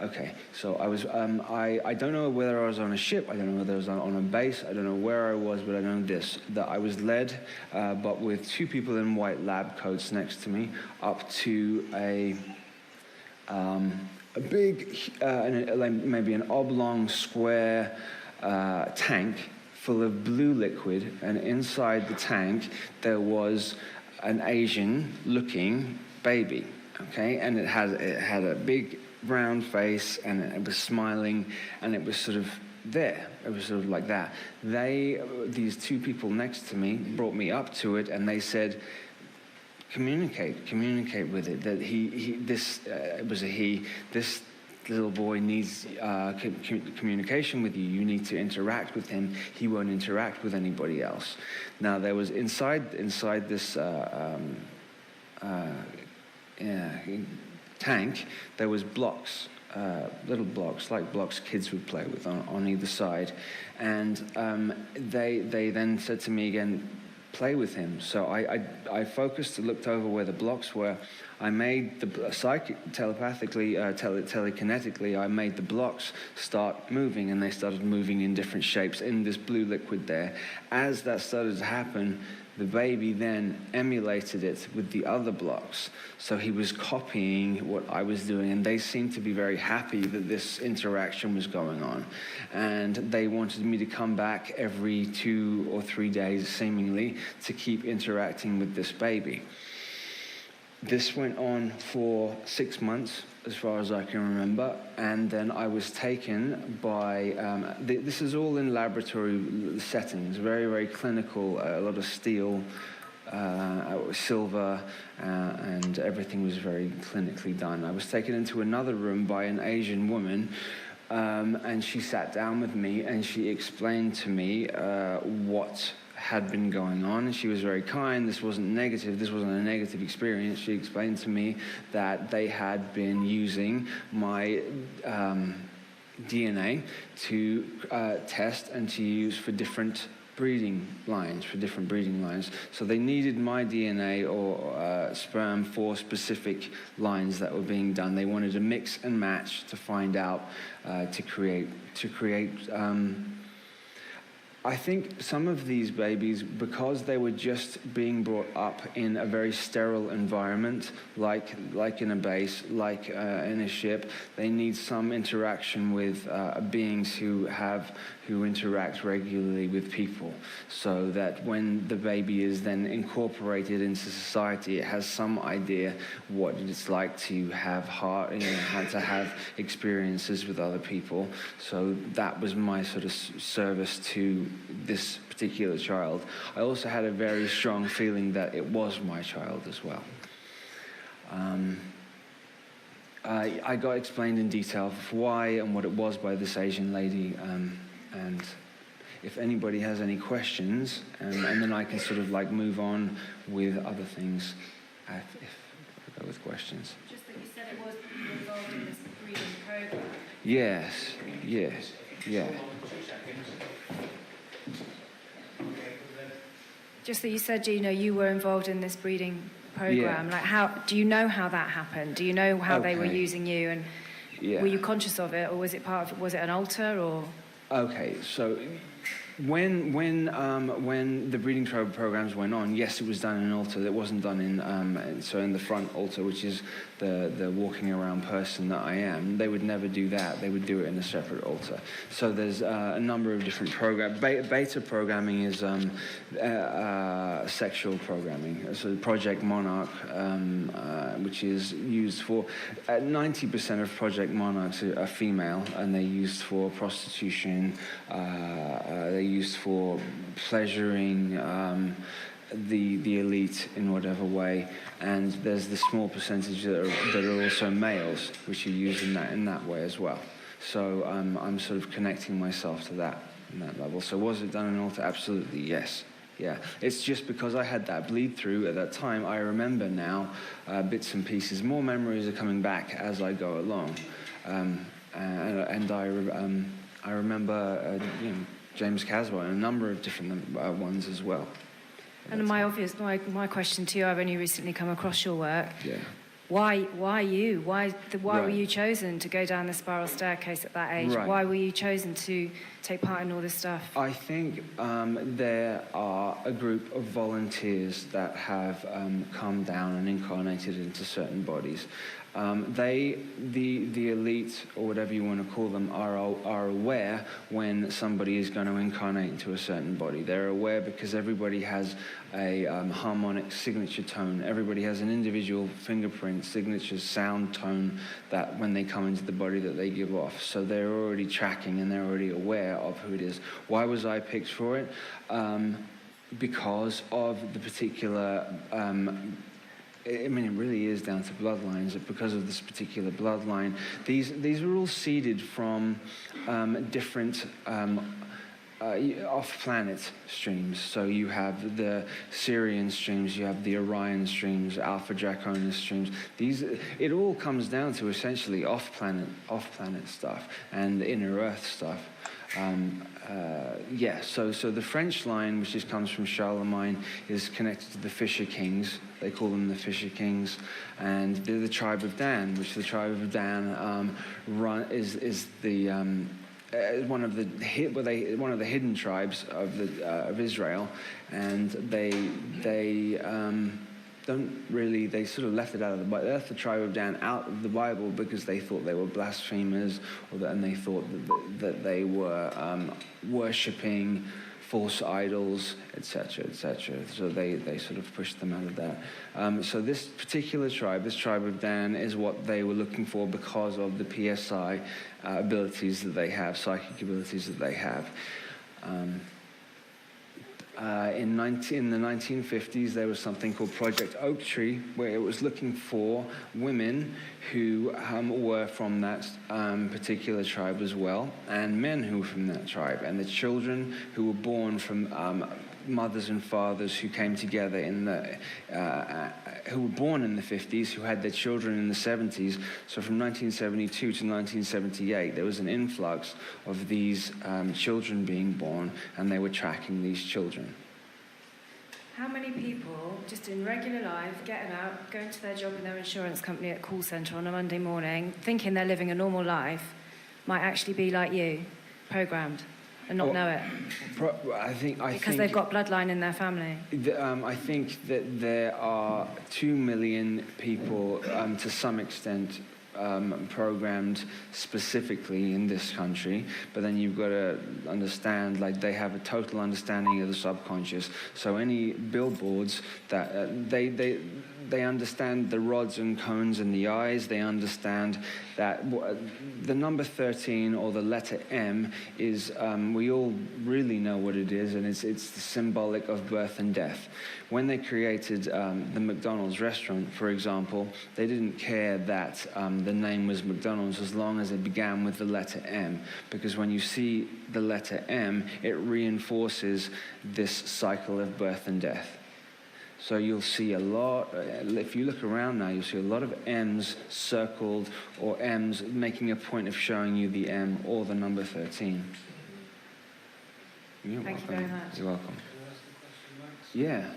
Okay, so I was, I don't know whether I was on a ship, I don't know whether I was on a base, I don't know where I was, but I know this, that I was led, but with 2 people in white lab coats next to me, up to a big, maybe an oblong square tank full of blue liquid, and inside the tank there was an Asian-looking baby, okay, and it had a big round face, and it was smiling, and it was sort of there. It was sort of like that. These 2 people next to me brought me up to it, and they said, communicate with it. That it was a he. This little boy needs communication with you. You need to interact with him. He won't interact with anybody else. Now, there was inside this tank, there was blocks, little blocks, like blocks kids would play with on either side. And they then said to me again, play with him. So I focused, looked over where the blocks were. I made telekinetically, I made the blocks start moving, and they started moving in different shapes in this blue liquid there. As that started to happen, the baby then emulated it with the other blocks. So he was copying what I was doing, and they seemed to be very happy that this interaction was going on. And they wanted me to come back every 2 or 3 days, seemingly, to keep interacting with this baby. This went on for 6 months. as far as I can remember. And then I was taken by, this is all in laboratory settings, very, very clinical, a lot of steel, silver, and everything was very clinically done. I was taken into another room by an Asian woman, and she sat down with me and she explained to me what had been going on, and she was very kind. This wasn't negative. This wasn't a negative experience. She explained to me that they had been using my DNA to test and to use for different breeding lines, So they needed my DNA or sperm for specific lines that were being done. They wanted to mix and match to find out, to create I think some of these babies, because they were just being brought up in a very sterile environment, like in a base, like in a ship, they need some interaction with beings who interact regularly with people, so that when the baby is then incorporated into society, it has some idea what it's like to have to have experiences with other people. So that was my sort of service to this particular child. I also had a very strong feeling that it was my child as well. I got explained in detail why and what it was by this Asian lady, and if anybody has any questions, and then I can sort of like move on with other things if I go with questions. Just that you said it was involved in this breeding program. Yes, yeah. Just that you said, you were involved in this breeding program. Yeah. Like, how do you know how that happened? Do you know how they were Okay. using you, and were you conscious of it, or was it was it an altar, or? Okay, so when the breeding programs went on, yes, it was done in an altar. It wasn't done in the front altar, which is the walking around person that I am. They would never do that. They would do it in a separate altar. So there's a number of different programs. Beta programming is sexual programming. So Project Monarch, which is used for 90% of Project Monarchs are female, and they're used for prostitution. They're used for pleasuring the elite in whatever way, and there's the small percentage that are also males, which are used in that way as well. So I'm sort of connecting myself to that in that level. So was it done in altar? Absolutely, yes. Yeah, it's just because I had that bleed through at that time. I remember now bits and pieces. More memories are coming back as I go along, and I remember James Caswell and a number of different ones as well. And my question to you, I've only recently come across your work. Yeah. Why you? Why were Right. you chosen to go down the spiral staircase at that age? Right. Why were you chosen to take part in all this stuff? I think there are a group of volunteers that have come down and incarnated into certain bodies. The elite, or whatever you want to call them, are aware when somebody is going to incarnate into a certain body. They're aware because everybody has a harmonic signature tone. Everybody has an individual fingerprint, signature sound tone that when they come into the body that they give off. So they're already tracking and they're already aware of who it is. Why was I picked for it? Because of the particular it really is down to bloodlines. Because of this particular bloodline, these are all seeded from different off-planet streams. So you have the Sirian streams, you have the Orion streams, Alpha Draconis streams. It all comes down to essentially off-planet stuff and inner Earth stuff. So the French line, which comes from Charlemagne, is connected to the Fisher Kings. They call them the Fisher Kings, and they're the tribe of Dan, which the tribe of Dan is the one of the hidden tribes of Israel, and they sort of left it out of the Bible. They left the tribe of Dan out of the Bible because they thought they were blasphemers, and they thought that they were worshipping false idols, etc., etc. So they sort of pushed them out of that. So this particular tribe, this tribe of Dan, is what they were looking for because of the PSI abilities that they have, psychic abilities that they have. In the 1950s, there was something called Project Oak Tree, where it was looking for women who were from that particular tribe as well, and men who were from that tribe, and the children who were born from mothers and fathers who came together who were born in the 50s, who had their children in the 70s. So from 1972 to 1978, there was an influx of these children being born, and they were tracking these children. How many people, just in regular life, getting out, going to their job in their insurance company at call centre on a Monday morning, thinking they're living a normal life, might actually be like you, programmed, and not know it? Because they've got bloodline in their family. I think that there are 2 million people, to some extent, programmed specifically in this country, but then you've got to understand, like, they have a total understanding of the subconscious. So any billboards that they understand the rods and cones in the eyes. They understand that the number 13, or the letter M, is, we all really know what it is, and it's symbolic of birth and death. When they created the McDonald's restaurant, for example, they didn't care that the name was McDonald's as long as it began with the letter M, because when you see the letter M, it reinforces this cycle of birth and death. So you'll see a lot, if you look around now, you'll see a lot of M's circled, or M's making a point of showing you the M or the number 13. You're welcome. Thank you very much. You're welcome. Yeah.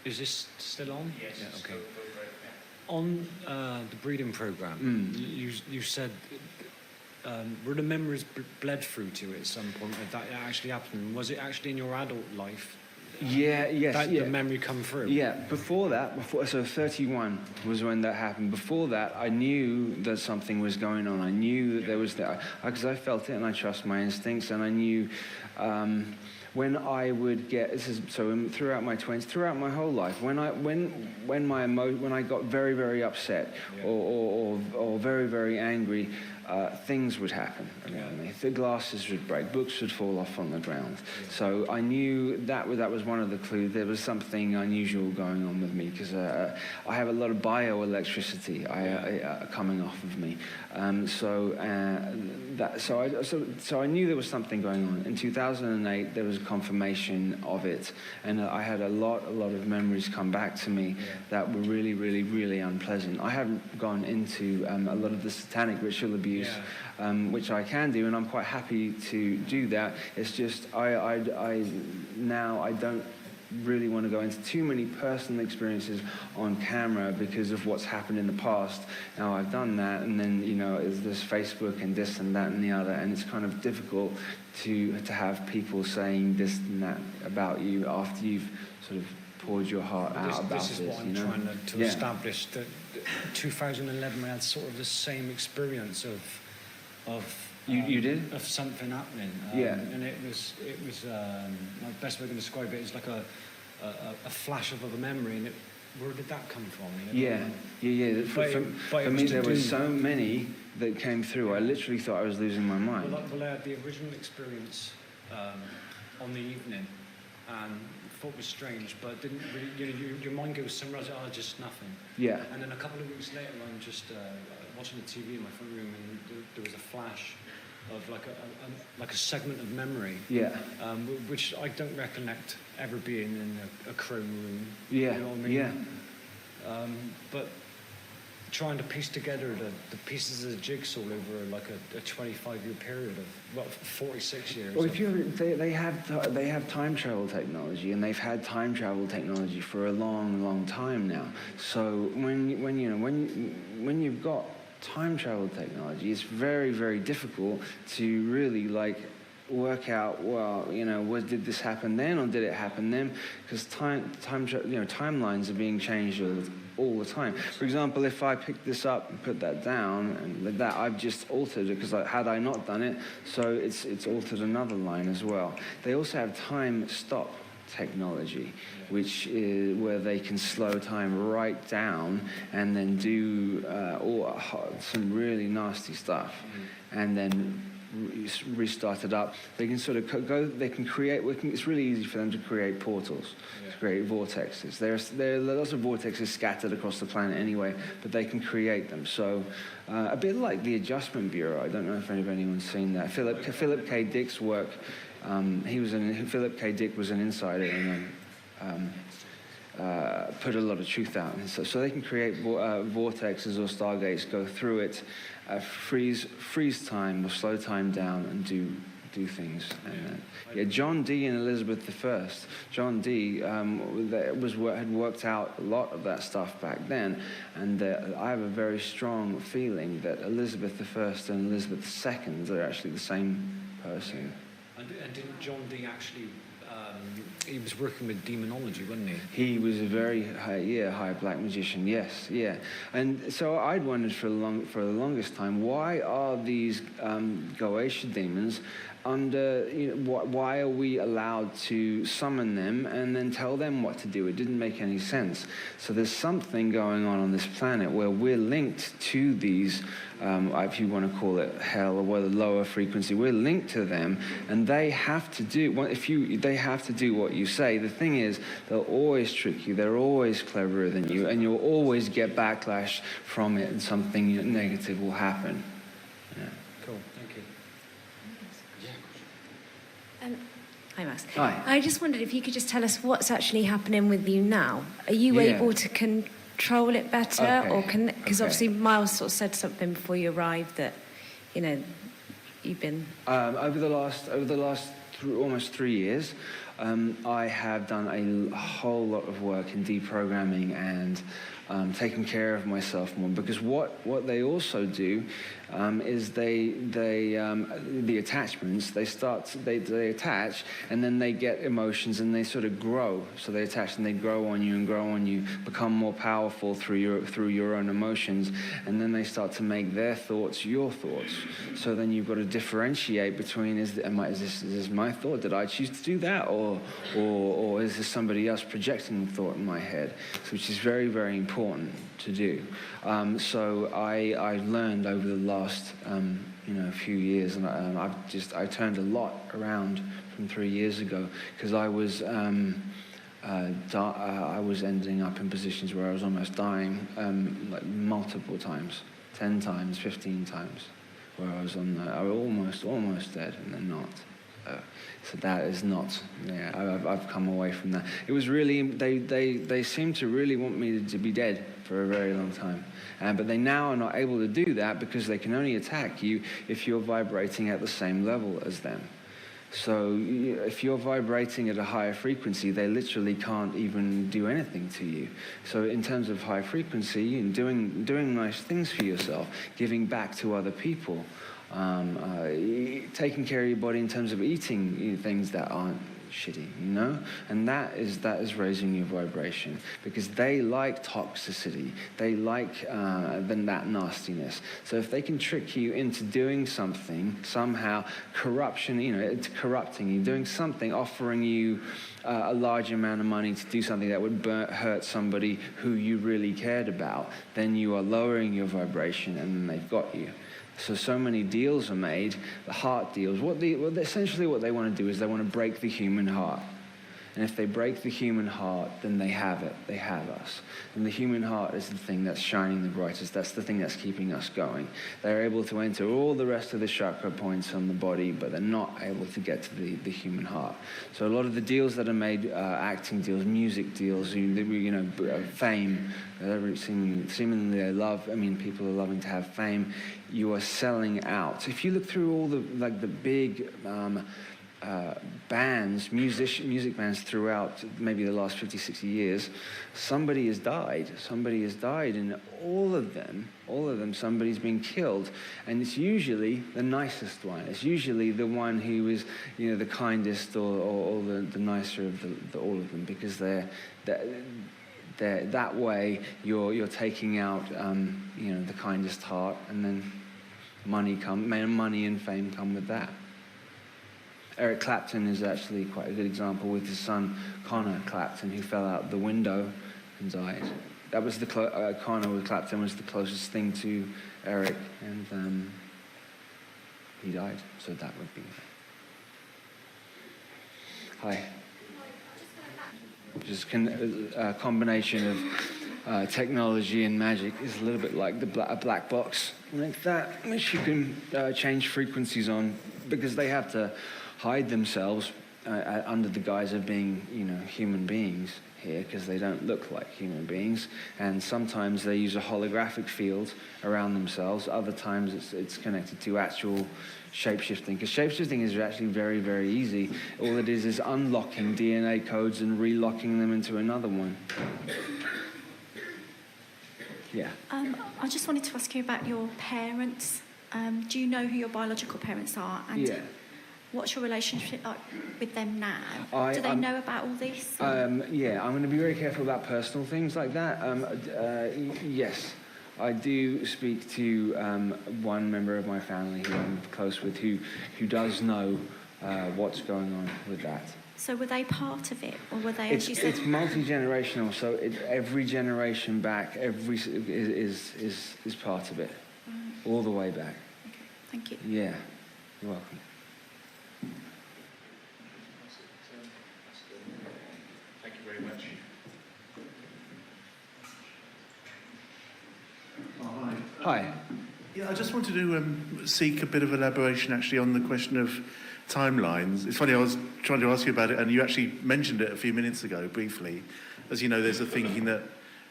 Is this still on? Yes. Yeah, okay. On the breeding program, you said were the memories bled through to it at some point? That actually happened? Was it actually in your adult life? The memory come through? Yeah, so 31 was when that happened. Before that, I knew that something was going on. I knew that there was that, because I felt it and I trust my instincts, and I knew when I would get, throughout my 20s, throughout my whole life, when I got very, very upset or very, very angry, things would happen around me. The glasses would break, books would fall off on the ground. So I knew that was one of the clues. There was something unusual going on with me, because I have a lot of bioelectricity coming off of me. So I knew there was something going on. In 2008, there was confirmation of it, and I had a lot of memories come back to me that were really, really, really unpleasant. I haven't gone into a lot of the satanic ritual abuse, which I can do, and I'm quite happy to do that. It's just I don't really want to go into too many personal experiences on camera because of what's happened in the past. Now, I've done that, and then, there's Facebook and this and that and the other, and it's kind of difficult to have people saying this and that about you after you've sort of poured your heart out about this. This is what I'm trying to establish, that 2011 we had sort of the same experience of you did? Of something happening. And it was my best way to describe it is like a flash of a memory, and where did that come from? For me, there were so many that came through. I literally thought I was losing my mind. Well, I had the original experience on the evening, and thought was strange, but didn't really, your mind goes somewhere else. Just nothing. Yeah. And then a couple of weeks later, I'm just watching the TV in my front room, and there was a flash of like a segment of memory. Yeah. Which I don't recollect ever being in a chrome room. Yeah. You know what I mean? Yeah. But trying to piece together the pieces of the jigsaw over like a 25-year period of 46 years. Well, they have time travel technology, and they've had time travel technology for a long time now. So when you've got time travel technology, it's very, very difficult to really work out, did this happen then, or did it happen then? Because timelines are being changed all the time. For example, if I pick this up and put that down, and like that, I've just altered it, because had I not done it, so it's altered another line as well. They also have time stop technology, which is where they can slow time right down and then do some really nasty stuff, and then restart it up. They can sort of go. They can create. It's really easy for them to create portals, to create vortexes. There are lots of vortexes scattered across the planet anyway, but they can create them. So a bit like the Adjustment Bureau. I don't know if anyone's seen that. Philip K. Dick's work. Philip K. Dick was an insider and put a lot of truth out. And so they can create vortexes or stargates, go through it, freeze time or slow time down, and do things. And, John Dee and Elizabeth I. John Dee had worked out a lot of that stuff back then, and I have a very strong feeling that Elizabeth I and Elizabeth II are actually the same person. And didn't John Dee actually, he was working with demonology, wasn't he? He was a very high black magician, yes, yeah. And so I'd wondered for the longest time, why are these Goetia demons under, why are we allowed to summon them and then tell them what to do? It didn't make any sense. So there's something going on this planet where we're linked to these, if you want to call it hell, or the lower frequency, we're linked to them, and they have to do what you say. The thing is, they'll always trick you. They're always cleverer than you, and you'll always get backlash from it, and something negative will happen. Yeah. Cool, thank you. Hi, Max. Hi. I just wondered if you could just tell us what's actually happening with you now. Are you able to control it better, or because obviously Miles sort of said something before you arrived that, you've been over the last almost 3 years, I have done a whole lot of work in deprogramming and taking care of myself more, because what they also do is the attachments, they attach, and then they get emotions and they sort of grow. So they attach and they grow on you, become more powerful through your own emotions, and then they start to make their thoughts your thoughts. So then you've got to differentiate between, is this my thought? Did I choose to do that, or is this somebody else projecting the thought in my head? Which is very, very important to do. So I learned over the last few years, and I turned a lot around from 3 years ago, because I was ending up in positions where I was almost dying, like multiple times, 10 times, 15 times, where I was almost dead, and then not. So that is not. I've come away from that. It was really they seem to really want me to be dead for a very long time, but they now are not able to do that, because they can only attack you if you're vibrating at the same level as them. So if you're vibrating at a higher frequency, they literally can't even do anything to you. So in terms of high frequency and doing nice things for yourself, giving back to other people, taking care of your body in terms of eating things that aren't shitty, and that is raising your vibration, because they like toxicity, they like that nastiness. So if they can trick you into doing something, somehow corruption, it's corrupting you, doing something, offering you a large amount of money to do something that would hurt somebody who you really cared about, then you are lowering your vibration, and then they've got you. So many deals are made, the heart deals. Essentially what they want to do is they want to break the human heart. And if they break the human heart, then they have it. They have us. And the human heart is the thing that's shining the brightest. That's the thing that's keeping us going. They're able to enter all the rest of the chakra points on the body, but they're not able to get to the human heart. So a lot of the deals that are made, acting deals, music deals, fame, seemingly they love, people are loving to have fame. You are selling out. If you look through all the big bands, music bands throughout maybe the last 50, 60 years, somebody has died, and all of them, somebody's been killed, and it's usually the nicest one. It's usually the one who is, the kindest or the nicer of all of them, because That way, you're taking out, the kindest heart, and then money and fame come with that. Eric Clapton is actually quite a good example with his son Connor Clapton, who fell out the window and died. That was Connor with Clapton was the closest thing to Eric, and he died. So that would be. Hi. Just a combination of technology and magic is a little bit like a black box like that, which you can change frequencies on, because they have to hide themselves under the guise of being, human beings here, because they don't look like human beings. And sometimes they use a holographic field around themselves. Other times it's connected to actual shape-shifting, because shape-shifting is actually very, very easy. All it is unlocking DNA codes and relocking them into another one. Yeah. I just wanted to ask you about your parents. Do you know who your biological parents are? And Yeah. what's your relationship like with them now? Do they know about all this? Yeah, I'm going to be very careful about personal things like that. Yes, I do speak to one member of my family who I'm close with, who does know what's going on with that. So were they part of it, or were they, It's as you said... multi-generational, so every generation back is part of it, all the way back. Okay, thank you. Yeah, you're welcome. Thank you very much. Hi. Yeah, I just wanted to seek a bit of elaboration actually on the question of timelines. It's funny, I was trying to ask you about it, and you actually mentioned it a few minutes ago briefly. As you know, there's a thinking that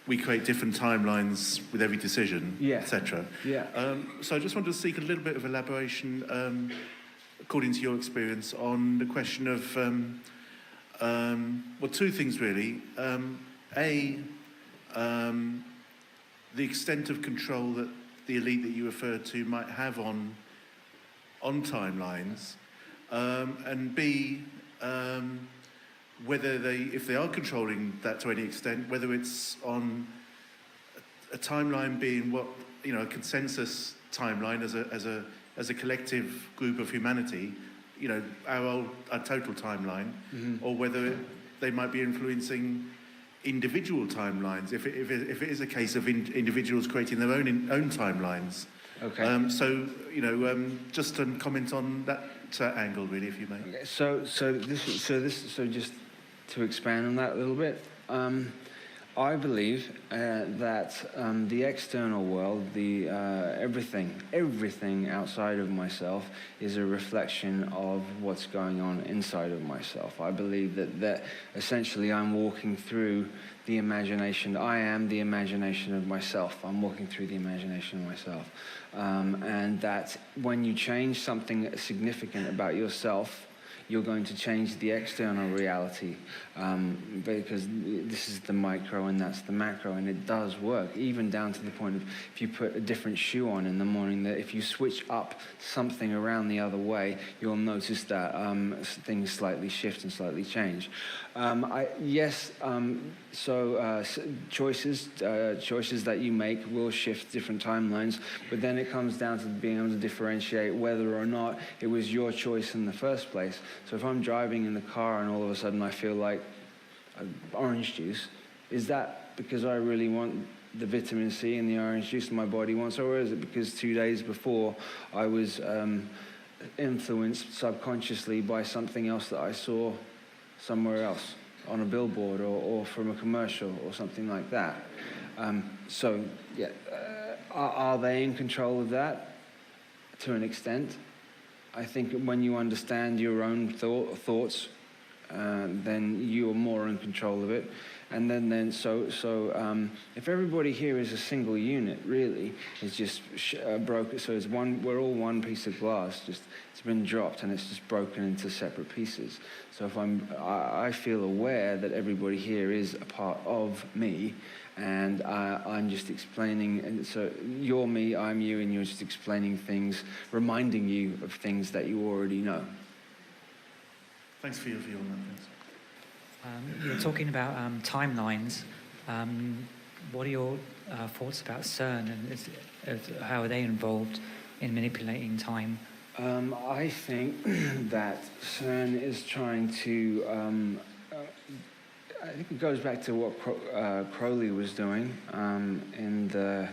we create different timelines with every decision, etc. Yeah. So I just wanted to seek a little bit of elaboration, according to your experience, on the question of, well, two things really. The extent of control that the elite that you referred to might have on timelines, and B, whether if they are controlling that to any extent, whether it's on a timeline being a consensus timeline as a collective group of humanity, our total timeline, or whether they might be influencing individual timelines, if it is a case of individuals creating their own timelines. Okay. Just to comment on that angle, really, if you may. Okay, so just to expand on that a little bit, I believe that the external world, everything outside of myself, is a reflection of what's going on inside of myself. I believe that essentially I'm walking through the imagination. I am the imagination of myself. I'm walking through the imagination of myself. And that when you change something significant about yourself, you're going to change the external reality, because this is the micro and that's the macro, and it does work, even down to the point of if you put a different shoe on in the morning, that if you switch up something around the other way, you'll notice that things slightly shift and slightly change. Choices that you make will shift different timelines, but then it comes down to being able to differentiate whether or not it was your choice in the first place. So if I'm driving in the car and all of a sudden I feel like orange juice, is that because I really want the vitamin C and the orange juice my body wants, or is it because 2 days before I was influenced subconsciously by something else that I saw somewhere else, on a billboard or from a commercial or something like that? Are they in control of that? To an extent. I think when you understand your own thoughts, then you are more in control of it. And if everybody here is a single unit, really, it's just broken. So we're all one piece of glass. Just it's been dropped and it's just broken into separate pieces. So if I feel aware that everybody here is a part of me, and I'm just explaining. And so you're me, I'm you, and you're just explaining things, reminding you of things that you already know. Thanks for your view on that. You're talking about timelines. What are your thoughts about CERN and how are they involved in manipulating time? I think that CERN is trying to. I think it goes back to what Crowley was doing in the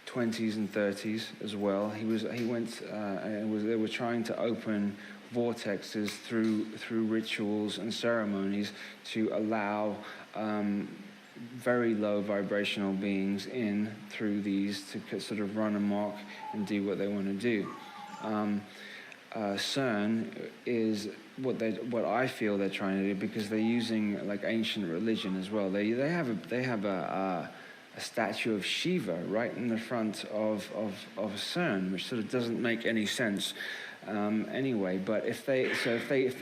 20s and 30s as well. They were trying to open vortexes through rituals and ceremonies to allow very low vibrational beings in through these to sort of run amok and do what they want to do. CERN is what I feel they're trying to do, because they're using like ancient religion as well. They have a statue of Shiva right in the front of CERN, which sort of doesn't make any sense. Anyway, but if they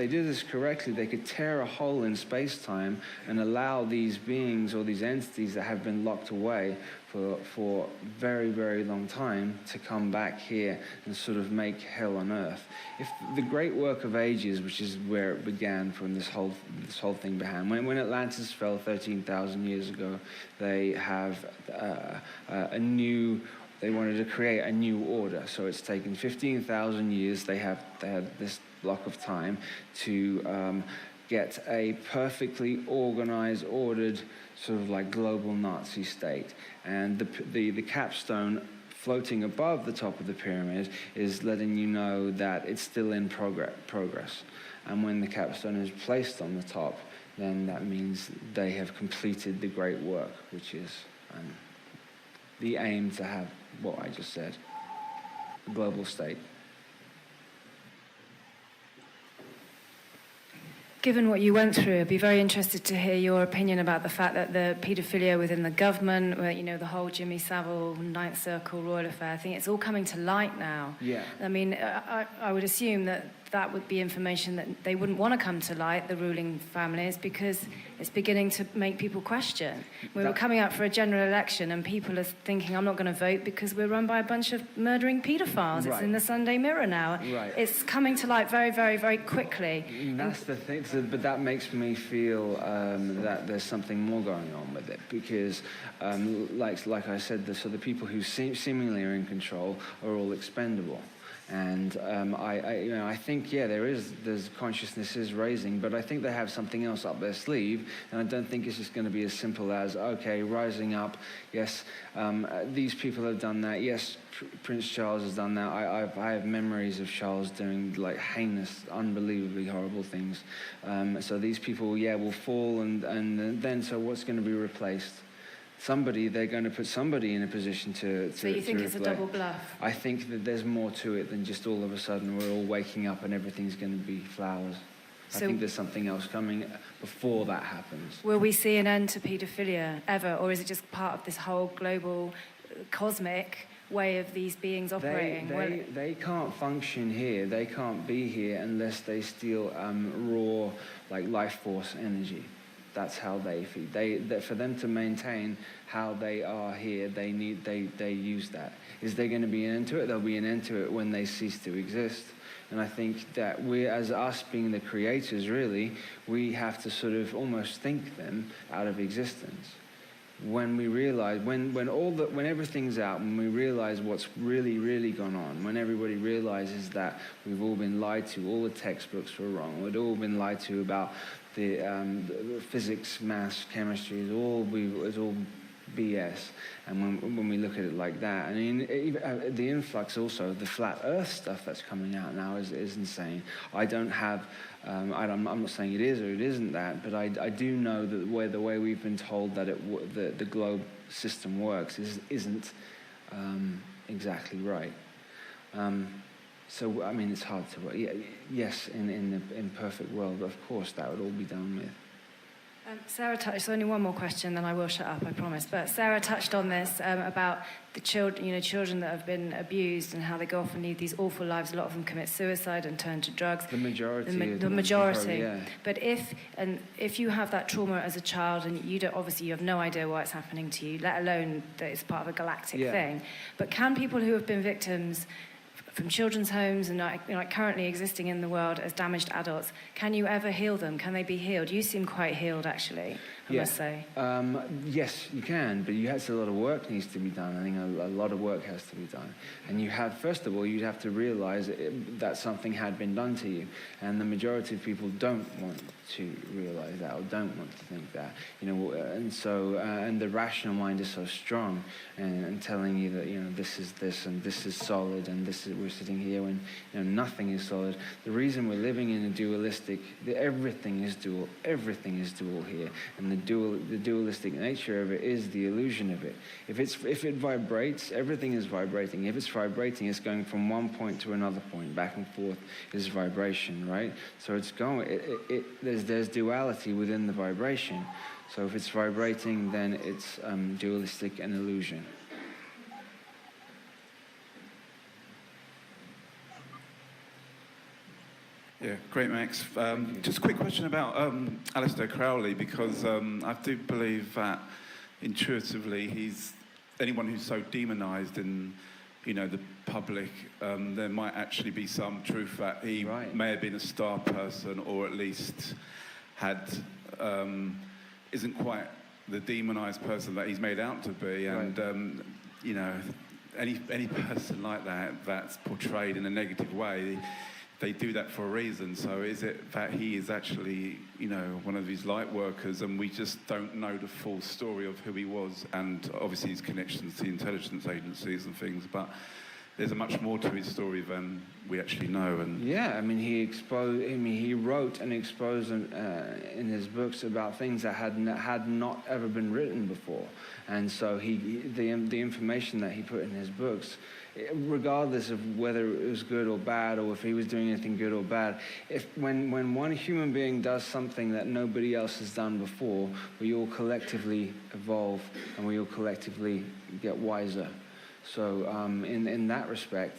do this correctly, they could tear a hole in space-time and allow these beings or these entities that have been locked away for very, very long time to come back here and sort of make hell on earth. If the great work of ages, which is where it began, from this whole thing began, when Atlantis fell 13,000 years ago, they have they wanted to create a new order. So it's taken 15,000 years. They had this block of time to get a perfectly organized, ordered, sort of like global Nazi state. And the capstone floating above the top of the pyramid is letting you know that it's still in progress. And when the capstone is placed on the top, then that means they have completed the great work, which is the aim to have what I just said, a global state. Given what you went through, I'd be very interested to hear your opinion about the fact that the paedophilia within the government, where, the whole Jimmy Savile, Ninth Circle, Royal Affair, I think it's all coming to light now. Yeah. I mean, I would assume that would be information that they wouldn't want to come to light, the ruling families, because it's beginning to make people question. We're coming up for a general election and people are thinking, I'm not going to vote because we're run by a bunch of murdering paedophiles. Right. It's in the Sunday Mirror now. Right. It's coming to light very, very, very quickly. And that's the thing, but that makes me feel that there's something more going on with it, because like I said, the people who seemingly are in control are all expendable. And I think, there's consciousness is raising, but I think they have something else up their sleeve, and I don't think it's just going to be as simple as, okay, rising up, yes, these people have done that, yes, Prince Charles has done that. I have memories of Charles doing like heinous, unbelievably horrible things. So these people, will fall, and then so what's going to be replaced? They're going to put somebody in a position to So you think it's a double bluff? I think that there's more to it than just all of a sudden we're all waking up and everything's going to be flowers. I think there's something else coming before that happens. Will we see an end to paedophilia ever, or is it just part of this whole global, cosmic way of these beings operating? They can't function here. They can't be here unless they steal raw, like life force energy. That's how they feed. For them to maintain how they are here, they use that. Is there going to be an end to it? There'll be an end to it when they cease to exist. And I think that we, as us being the creators, really, we have to sort of almost think them out of existence. When we realize, when everything's out, when we realize what's really, really gone on, when everybody realizes that we've all been lied to, all the textbooks were wrong, we'd all been lied to about the physics, maths, chemistry is all BS. And when we look at it like that, I mean, the influx also of the flat Earth stuff that's coming out now is insane. I don't have, I'm not saying it is or it isn't that, but I do know that the way we've been told that the globe system works isn't exactly right. So, I mean, it's hard to... yes, in the perfect world, of course, that would all be done with. Sarah touched... only one more question, then I will shut up, I promise. But Sarah touched on this about the children that have been abused and how they go off and lead these awful lives. A lot of them commit suicide and turn to drugs. The majority. The majority. Yeah. But if you have that trauma as a child and you have no idea why it's happening to you, let alone that it's part of a galactic thing. But can people who have been victims from children's homes and currently existing in the world as damaged adults, can you ever heal them? Can they be healed? You seem quite healed, actually. I must say. Yes, you can, but a lot of work needs to be done. I think a lot of work has to be done. And first of all, you'd have to realize that something had been done to you. And the majority of people don't want to realize that or don't want to think that. And so, and the rational mind is so strong and telling you that, this is this and this is solid and we're sitting here when, nothing is solid. The reason we're living in a dualistic, everything is dual here. And the dualistic nature of it is the illusion of it. If it vibrates, everything is vibrating. If it's vibrating, it's going from one point to another point, back and forth is vibration, right? So it's going. There's duality within the vibration. So if it's vibrating, then it's dualistic and illusion. Yeah, great, Max. Just a quick question about Aleister Crowley, because I do believe that intuitively anyone who's so demonized in, the public, there might actually be some truth that he may have been a star person, or at least isn't quite the demonized person that he's made out to be. And, any person like that's portrayed in a negative way, they do that for a reason. So is it that he is actually, one of these light workers, and we just don't know the full story of who he was, and obviously his connections to the intelligence agencies and things, but there's much more to his story than we actually know. And he wrote and exposed in his books about things that had not ever been written before. And so the information that he put in his books, regardless of whether it was good or bad, or if he was doing anything good or bad, when one human being does something that nobody else has done before, we all collectively evolve and we all collectively get wiser. So in that respect,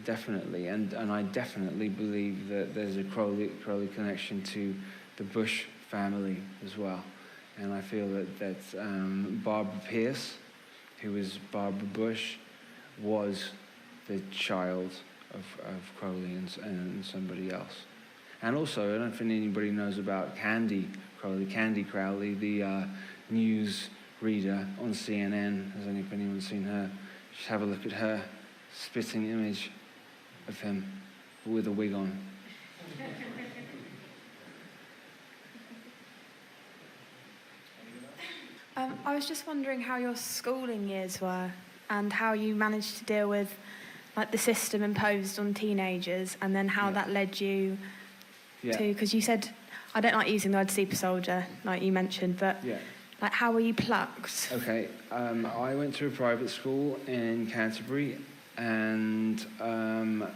definitely, and I definitely believe that there's a Crowley connection to the Bush family as well. And I feel that Barbara Pierce, who was Barbara Bush, was the child of Crowley and somebody else. And also, I don't think anybody knows about Candy Crowley, the news reader on CNN. Has anyone seen her? Just have a look at her spitting image of him with a wig on. I was just wondering how your schooling years were and how you managed to deal with the system imposed on teenagers, and then how that led you to, because you said, I don't like using the word super soldier like you mentioned, but how were you plucked? Okay, I went to a private school in Canterbury, and a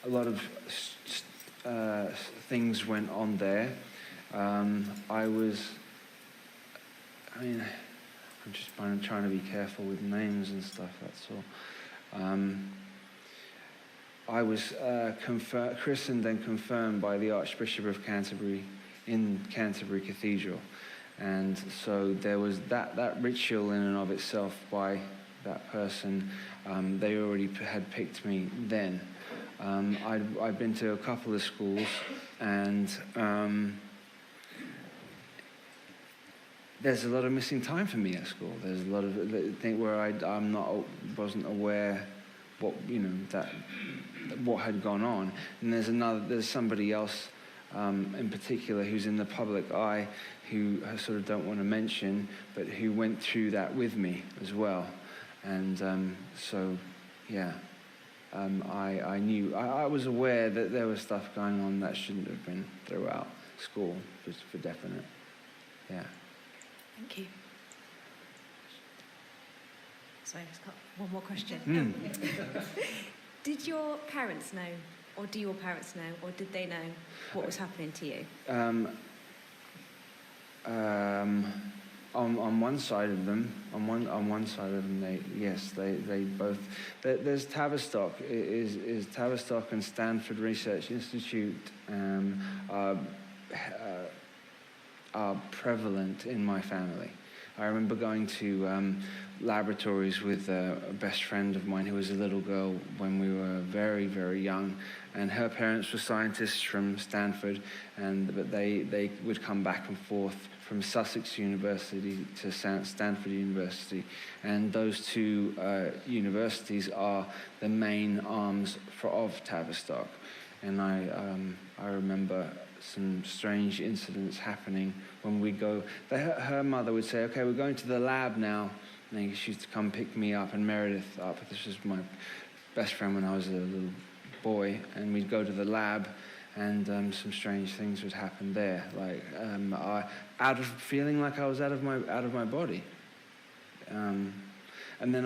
lot of things went on there. I'm just trying to be careful with names and stuff, that's all. I was christened and confirmed by the Archbishop of Canterbury in Canterbury Cathedral. And so there was that ritual in and of itself by that person. They already had picked me then. I'd been to a couple of schools, and there's a lot of missing time for me at school. There's a lot of things where wasn't aware what had gone on. And there's somebody else in particular who's in the public eye, who I sort of don't want to mention, but who went through that with me as well. And I knew, I was aware that there was stuff going on that shouldn't have been throughout school, just for definite. Yeah. Thank you. Sorry, I've got one more question. Did your parents know, or do your parents know, or did they know what was happening to you? On one side of them, they both. There's Tavistock. Is Tavistock and Stanford Research Institute are prevalent in my family. I remember going to laboratories with a best friend of mine who was a little girl when we were very, very young, and her parents were scientists from Stanford, but they would come back and forth from Sussex University to Stanford University, and those two universities are the main arms of Tavistock. And I remember some strange incidents happening when we go. Her mother would say, "Okay, we're going to the lab now." And she used to come pick me up and Meredith up. This was my best friend when I was a little boy, and we'd go to the lab, and some strange things would happen there, like out of feeling like I was out of my body. And then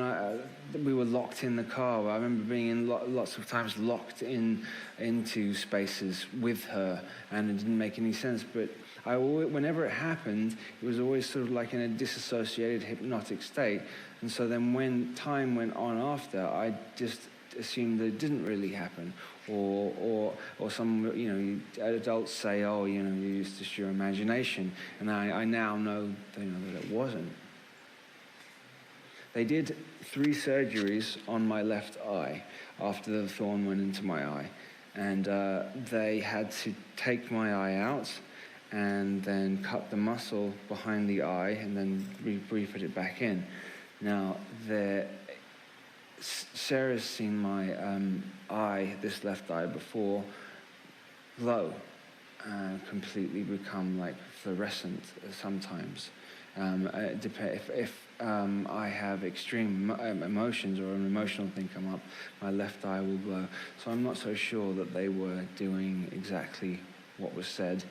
we were locked in the car. I remember being lots of times locked into spaces with her, and it didn't make any sense. But whenever it happened, it was always sort of like in a disassociated hypnotic state. And so then when time went on after, I just assumed that it didn't really happen, or some adults say, "Oh, it's just your imagination," and I now know that it wasn't. They did 3 surgeries on my left eye after the thorn went into my eye, and they had to take my eye out and then cut the muscle behind the eye and then re-put it back in. Now, Sarah's seen my eye, this left eye, before glow, completely become like fluorescent sometimes. If I have extreme emotions or an emotional thing come up, my left eye will glow. So I'm not so sure that they were doing exactly what was said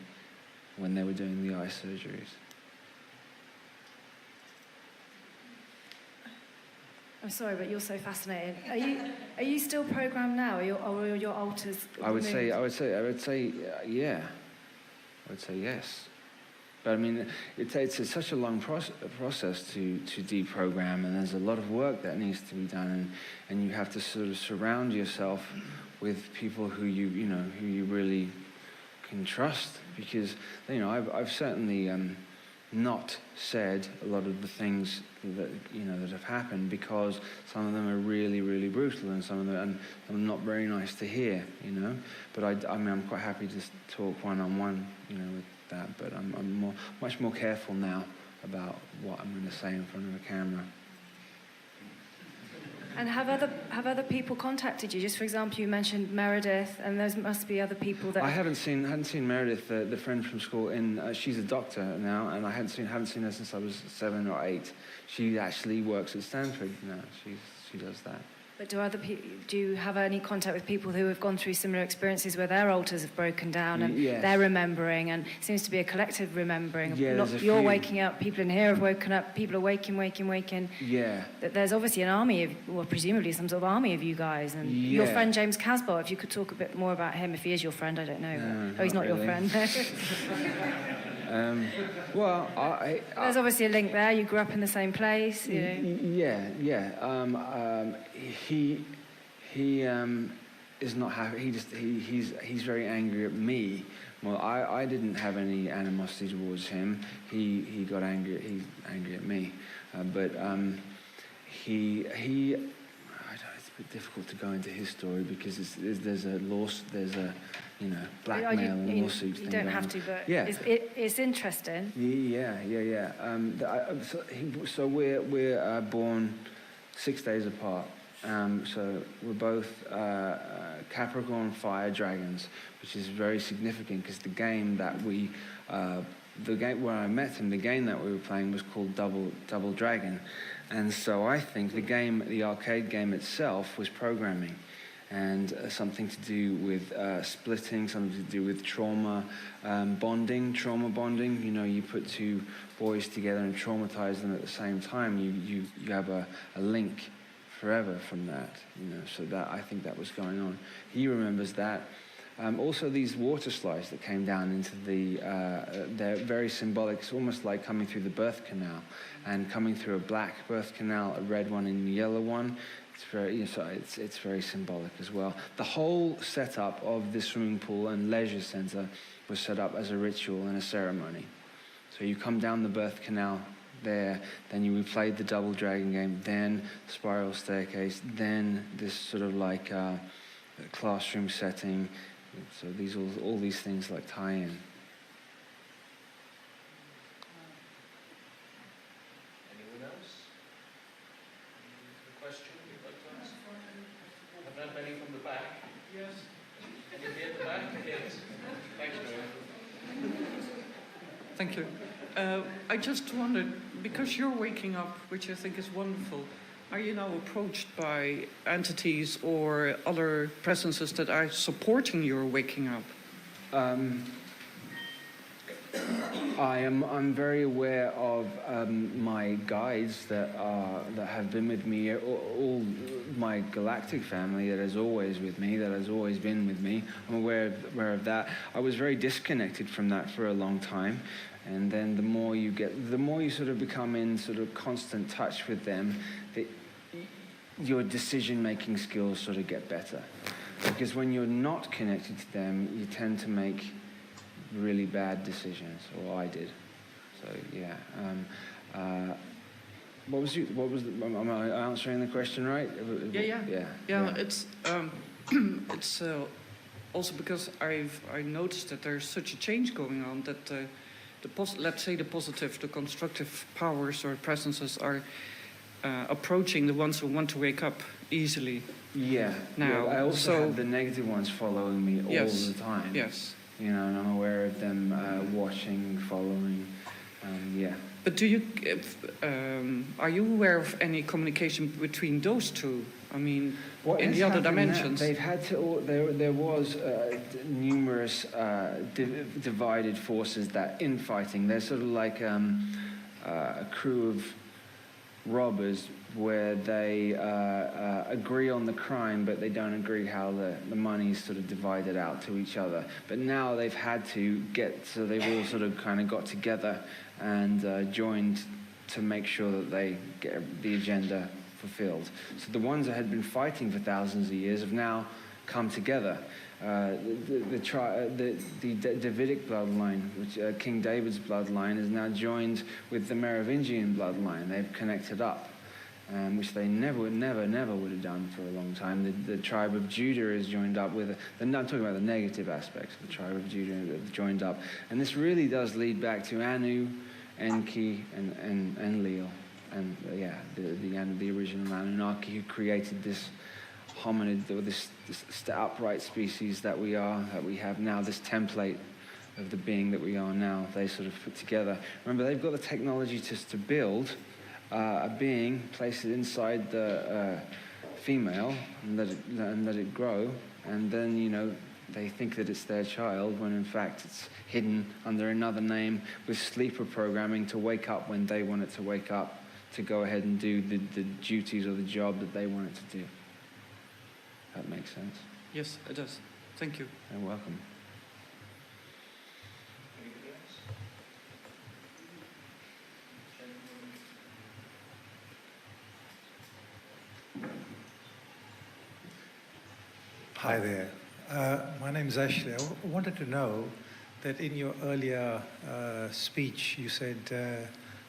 when they were doing the eye surgeries. I'm sorry, but you're so fascinating. Are you still programmed now, or are your alters I would say, yeah. I would say yes. But I mean, it's such a long process to deprogram, and there's a lot of work that needs to be done, and you have to sort of surround yourself with people who you really can trust, because I've certainly not said a lot of the things that have happened, because some of them are really, really brutal, and some of them are not very nice to hear, But I'm quite happy to talk one-on-one, with that. But I'm much more careful now about what I'm going to say in front of a camera. And have other people contacted you? Just for example, you mentioned Meredith, and there must be other people that... I hadn't seen Meredith, the friend from school. She's a doctor now, and I haven't seen her since I was 7 or 8. She actually works at Stanford now. She does that. But do you have any contact with people who have gone through similar experiences where their altars have broken down and yes. they're remembering, and it seems to be a collective remembering? Yeah, you're waking up, people in here have woken up, people are waking. Yeah. There's obviously an army presumably some sort of army of you guys. And your friend James Casbolt, if you could talk a bit more about him, if he is your friend, I don't know. No, he's not really. your friend. Well, there's obviously a link there. You grew up in the same place, Yeah. He is not happy. He's very angry at me. Well, I didn't have any animosity towards him. He got angry. He's angry at me, but he. It's a bit difficult to go into his story because there's a blackmail and lawsuit thing. You don't have to, but yeah. it's interesting. Yeah. So we're born 6 days apart. So we're both Capricorn fire dragons, which is very significant because the game where I met him, the game that we were playing was called Double Dragon. And so I think the arcade game itself was programming, and something to do with splitting, something to do with trauma bonding. You put 2 boys together and traumatize them at the same time. You have a link forever from that, so that I think that was going on. He remembers that. Also, these water slides that came down into they're very symbolic. It's almost like coming through the birth canal, and coming through a black birth canal, a red one and a yellow one. It's very, it's very symbolic as well. The whole setup of this swimming pool and leisure centre was set up as a ritual and a ceremony. So you come down the birth canal there. Then we played the double dragon game, then spiral staircase, then this sort of like classroom setting. So all these things like tie in. Anyone else? A question you'd like to ask? Have that many from the back? Yes. Anybody at the back? Yes. Thanks, Joanne. Thank you. I just wondered, because you're waking up, which I think is wonderful, are you now approached by entities or other presences that are supporting your waking up? I'm very aware of my guides that have been with me, all my galactic family that is always with me, that has always been with me. I'm aware of that. I was very disconnected from that for a long time, and then the more you sort of become in sort of constant touch with them, your decision-making skills sort of get better. Because when you're not connected to them, you tend to make really bad decisions, or I did. So yeah. Am I answering the question right? Yeah. It's it's also because I noticed that there's such a change going on that let's say the positive, the constructive powers or presences are approaching the ones who want to wake up easily. Yeah. Now, I also have the negative ones following me all the time. Yes. You know, and I'm aware of them watching, following. Yeah. But are you aware of any communication between those two? I mean, in the other dimensions. They've had to. There was numerous divided forces that infighting. They're sort of like a crew of robbers where they agree on the crime, but they don't agree how the money's sort of divided out to each other. But now they've had to so they've all sort of kind of got together and joined to make sure that they get the agenda fulfilled. So the ones that had been fighting for thousands of years have now come together. The Davidic bloodline, which King David's bloodline, is now joined with the Merovingian bloodline. They've connected up, which they never would have done for a long time. The tribe of Judah is joined up with. I'm talking about the negative aspects of the tribe of Judah have joined up, and this really does lead back to Anu, Enki, and Enlil, and the original Anunnaki who created this hominid, or this upright species that we have now, this template of the being that we are now. They sort of put together. Remember, they've got the technology to build a being, place it inside the female, and let it grow, and then they think that it's their child, when in fact it's hidden under another name with sleeper programming to wake up when they want it to wake up, to go ahead and do the duties or the job that they want it to do. That makes sense? Yes, it does. Thank you. You're welcome. Anybody else? Hi there. My name is Ashley. I wanted to know that in your earlier speech you said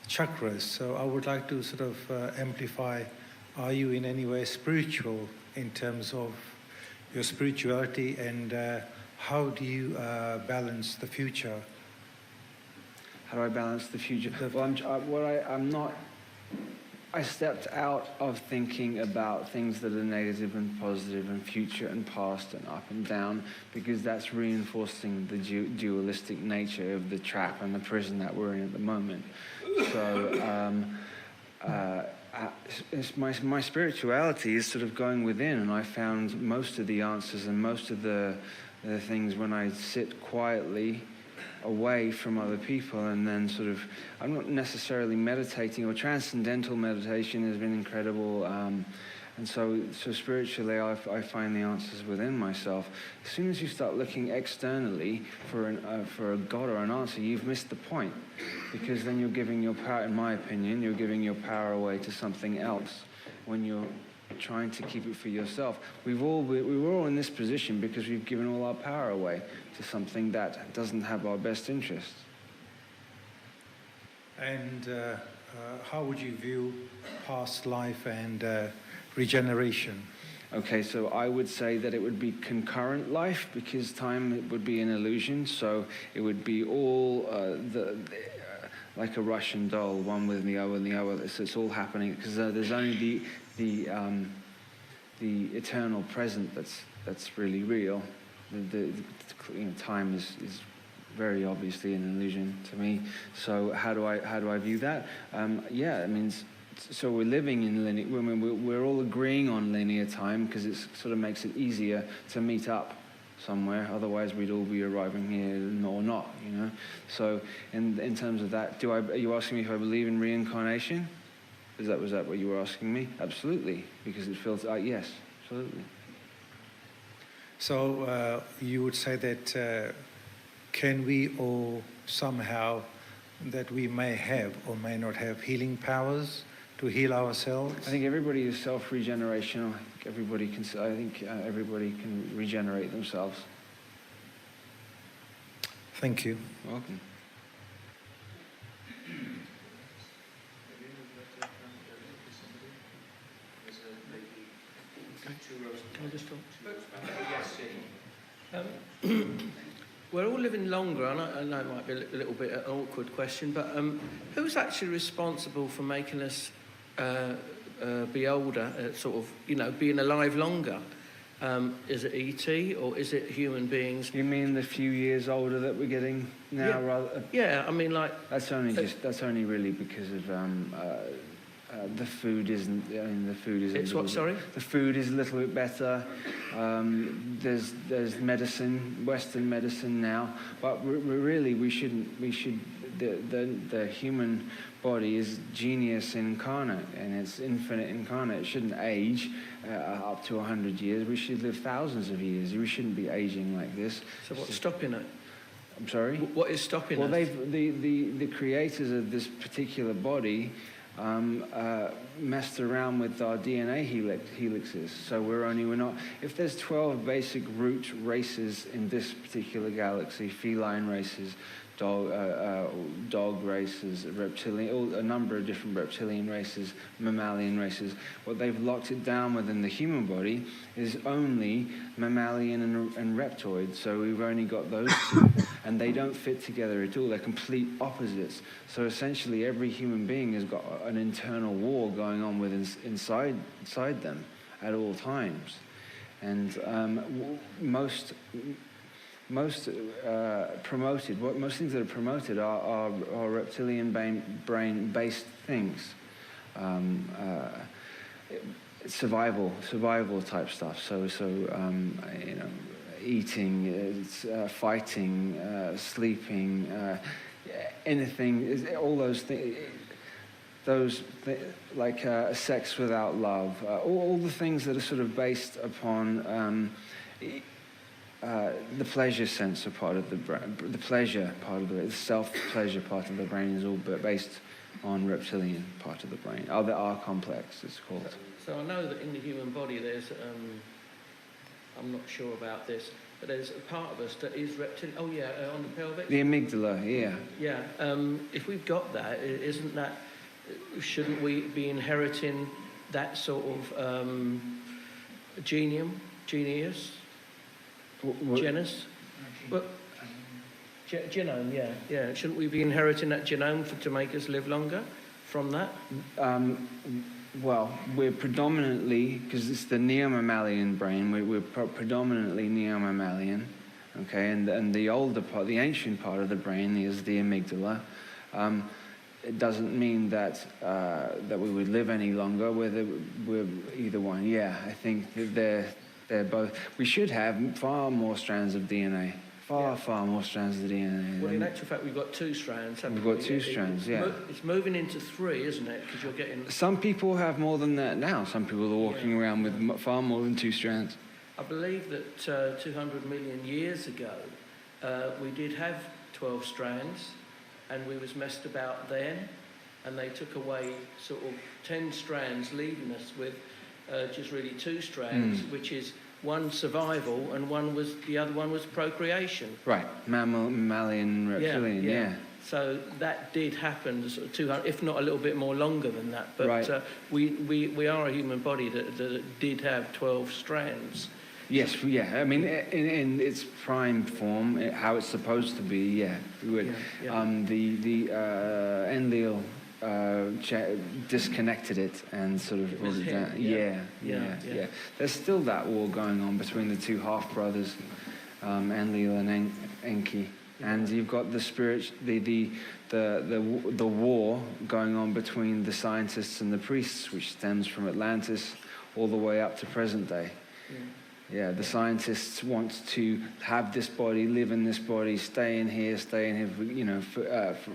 chakras. So I would like to sort of amplify, are you in any way spiritual in terms of your spirituality, and how do you balance the future? How do I balance the future? I stepped out of thinking about things that are negative and positive and future and past and up and down, because that's reinforcing the dualistic nature of the trap and the prison that we're in at the moment. So my spirituality is sort of going within, and I found most of the answers and most of the things when I sit quietly away from other people, and then sort of, I'm not necessarily meditating, or transcendental meditation has been incredible, and so spiritually I find the answers within myself. As soon as you start looking externally for a God or an answer, you've missed the point, because then you're giving your power, in my opinion, you're giving your power away to something else when you're trying to keep it for yourself. We were all in this position because we've given all our power away to something that doesn't have our best interests. And how would you view past life and regeneration? Okay, so I would say that it would be concurrent life because time would be an illusion. So it would be all like a Russian doll, one with the other and the other. So it's all happening because there's only the eternal present that's really real. Time is very obviously an illusion to me. So how do I view that? Yeah, it means. So we're living in linear. We're all agreeing on linear time because it sort of makes it easier to meet up somewhere. Otherwise, we'd all be arriving here or not, you know. So, in terms of that, are you asking me if I believe in reincarnation? Was that what you were asking me? Absolutely, because it feels yes, absolutely. So you would say that can we all somehow that we may have or may not have healing powers to heal ourselves? I think everybody is self-regeneration. I think everybody can regenerate themselves. Thank you. You're welcome. Can I just talk? We're all living longer. I know it might be a little bit an awkward question, but who's actually responsible for making us be older, sort of, you know, being alive longer? Is it ET or is it human beings? You mean the few years older that we're getting now? Yeah, rather? Yeah, I mean, like that's only really because of the food isn't. I mean, the food is. It's what? Sorry. The food is a little bit better. There's medicine, Western medicine now, but we shouldn't. The human body is genius incarnate, and it's infinite incarnate. It shouldn't age up to 100 years. We should live thousands of years. We shouldn't be aging like this. So what's stopping it? I'm sorry? What is stopping us? Well, the creators of this particular body messed around with our DNA helixes. So we're not. If there's 12 basic root races in this particular galaxy, feline races, dog races, reptilian, a number of different reptilian races, mammalian races. What they've locked it down within the human body is only mammalian and reptoid. So we've only got those two, and they don't fit together at all. They're complete opposites. So essentially, every human being has got an internal war going on inside them at all times, and most things that are promoted are reptilian brain based things, survival type stuff. So you know, eating, fighting, sleeping, anything, all those things. Like sex without love, all the things that are sort of based upon the pleasure sensor part of the brain, the pleasure part of the self-pleasure part of the brain is all based on reptilian part of the brain. The R complex, it's called. So I know that in the human body there's, I'm not sure about this, but there's a part of us that is reptilian. Oh yeah, on the pelvic. The amygdala, yeah. Yeah. If we've got that, isn't that? Shouldn't we be inheriting that sort of genius? Genus? Well, genome, yeah. Shouldn't we be inheriting that genome to make us live longer from that? Well, we're predominantly, because it's the neo-mammalian brain, we're predominantly neo-mammalian, okay? And the older part, the ancient part of the brain is the amygdala. It doesn't mean that we would live any longer. We're either one. Yeah, I think that they're both. We should have far more strands of DNA. Far more strands of DNA. Well, in actual fact, we've got 2 strands. We've got 2 strands. Yeah. It's moving into 3, isn't it? Because you're getting. Some people have more than that now. Some people are walking around with far more than 2 strands. I believe that 200 million years ago, we did have 12 strands. And we was messed about then, and they took away sort of 10 strands, leaving us with just really 2 strands, which is one survival and the other one was procreation. Right, mammalian, reptilian, yeah. So that did happen, sort of 200, if not a little bit more longer than that. But Right. We are a human body that did have 12 strands. Yes, yeah. I mean, in its prime form, how it's supposed to be, yeah. We would. The enlil disconnected it and sort of brought it down. Yeah. There's still that war going on between the two half brothers, Enlil and Enki, and you've got the spirit, the war going on between the scientists and the priests, which stems from Atlantis all the way up to present day. Yeah, the scientists want to have this body, live in this body, stay in here, you know,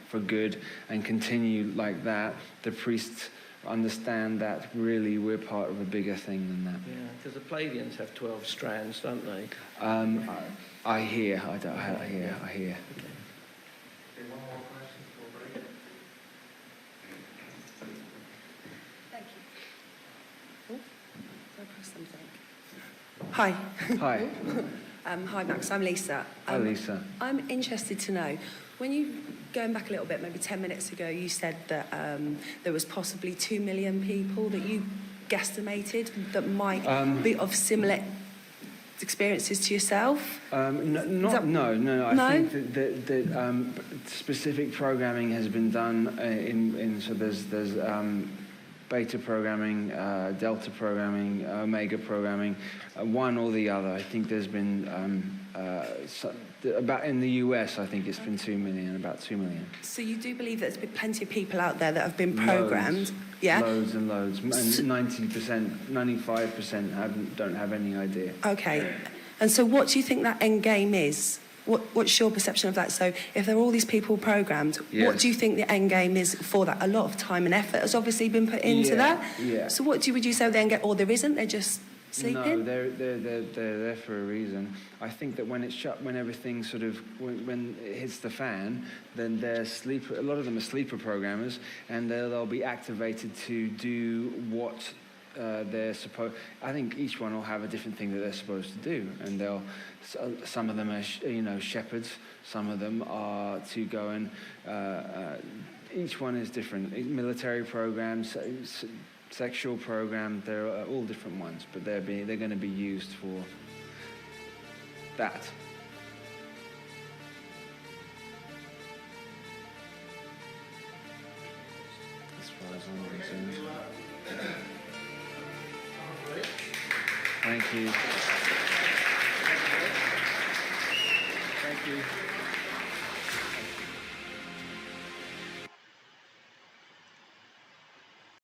for good, and continue like that. The priests understand that really we're part of a bigger thing than that. Yeah, because the Pleiadians have 12 strands, don't they? I hear. Okay. Thank you. I press something? Hi. Hi. Hi, Max. I'm Lisa. Hi, Lisa. I'm interested to know, when you, going back a little bit, maybe 10 minutes ago, you said that there was possibly 2 million people that you guesstimated that might be of similar experiences to yourself? No. I think that specific programming has been done so there's beta programming, delta programming, omega programming, one or the other. I think there's been about in the US. I think it's been 2 million, about 2 million. So you do believe there's been plenty of people out there that have been programmed? Yeah. Loads and loads. And 90%, 95% don't have any idea. Okay. And so what do you think that end game is? What's your perception of that? So if there are all these people programmed, what do you think the end game is for that? A lot of time and effort has obviously been put into that. Yeah. So would you say the end game, or there isn't, they're just sleeping? No, they're there for a reason. I think that when it's shut, when everything sort of, when it hits the fan, then they're sleeper. A lot of them are sleeper programmers, and they'll be activated to do what they're supposed. I think each one will have a different thing that they're supposed to do, and some of them are shepherds. Some of them are to go and. Each one is different. Military programs. Sexual program, they're all different ones, but they're going to be used for that. As far as I'm concerned. Thank you. Thank you.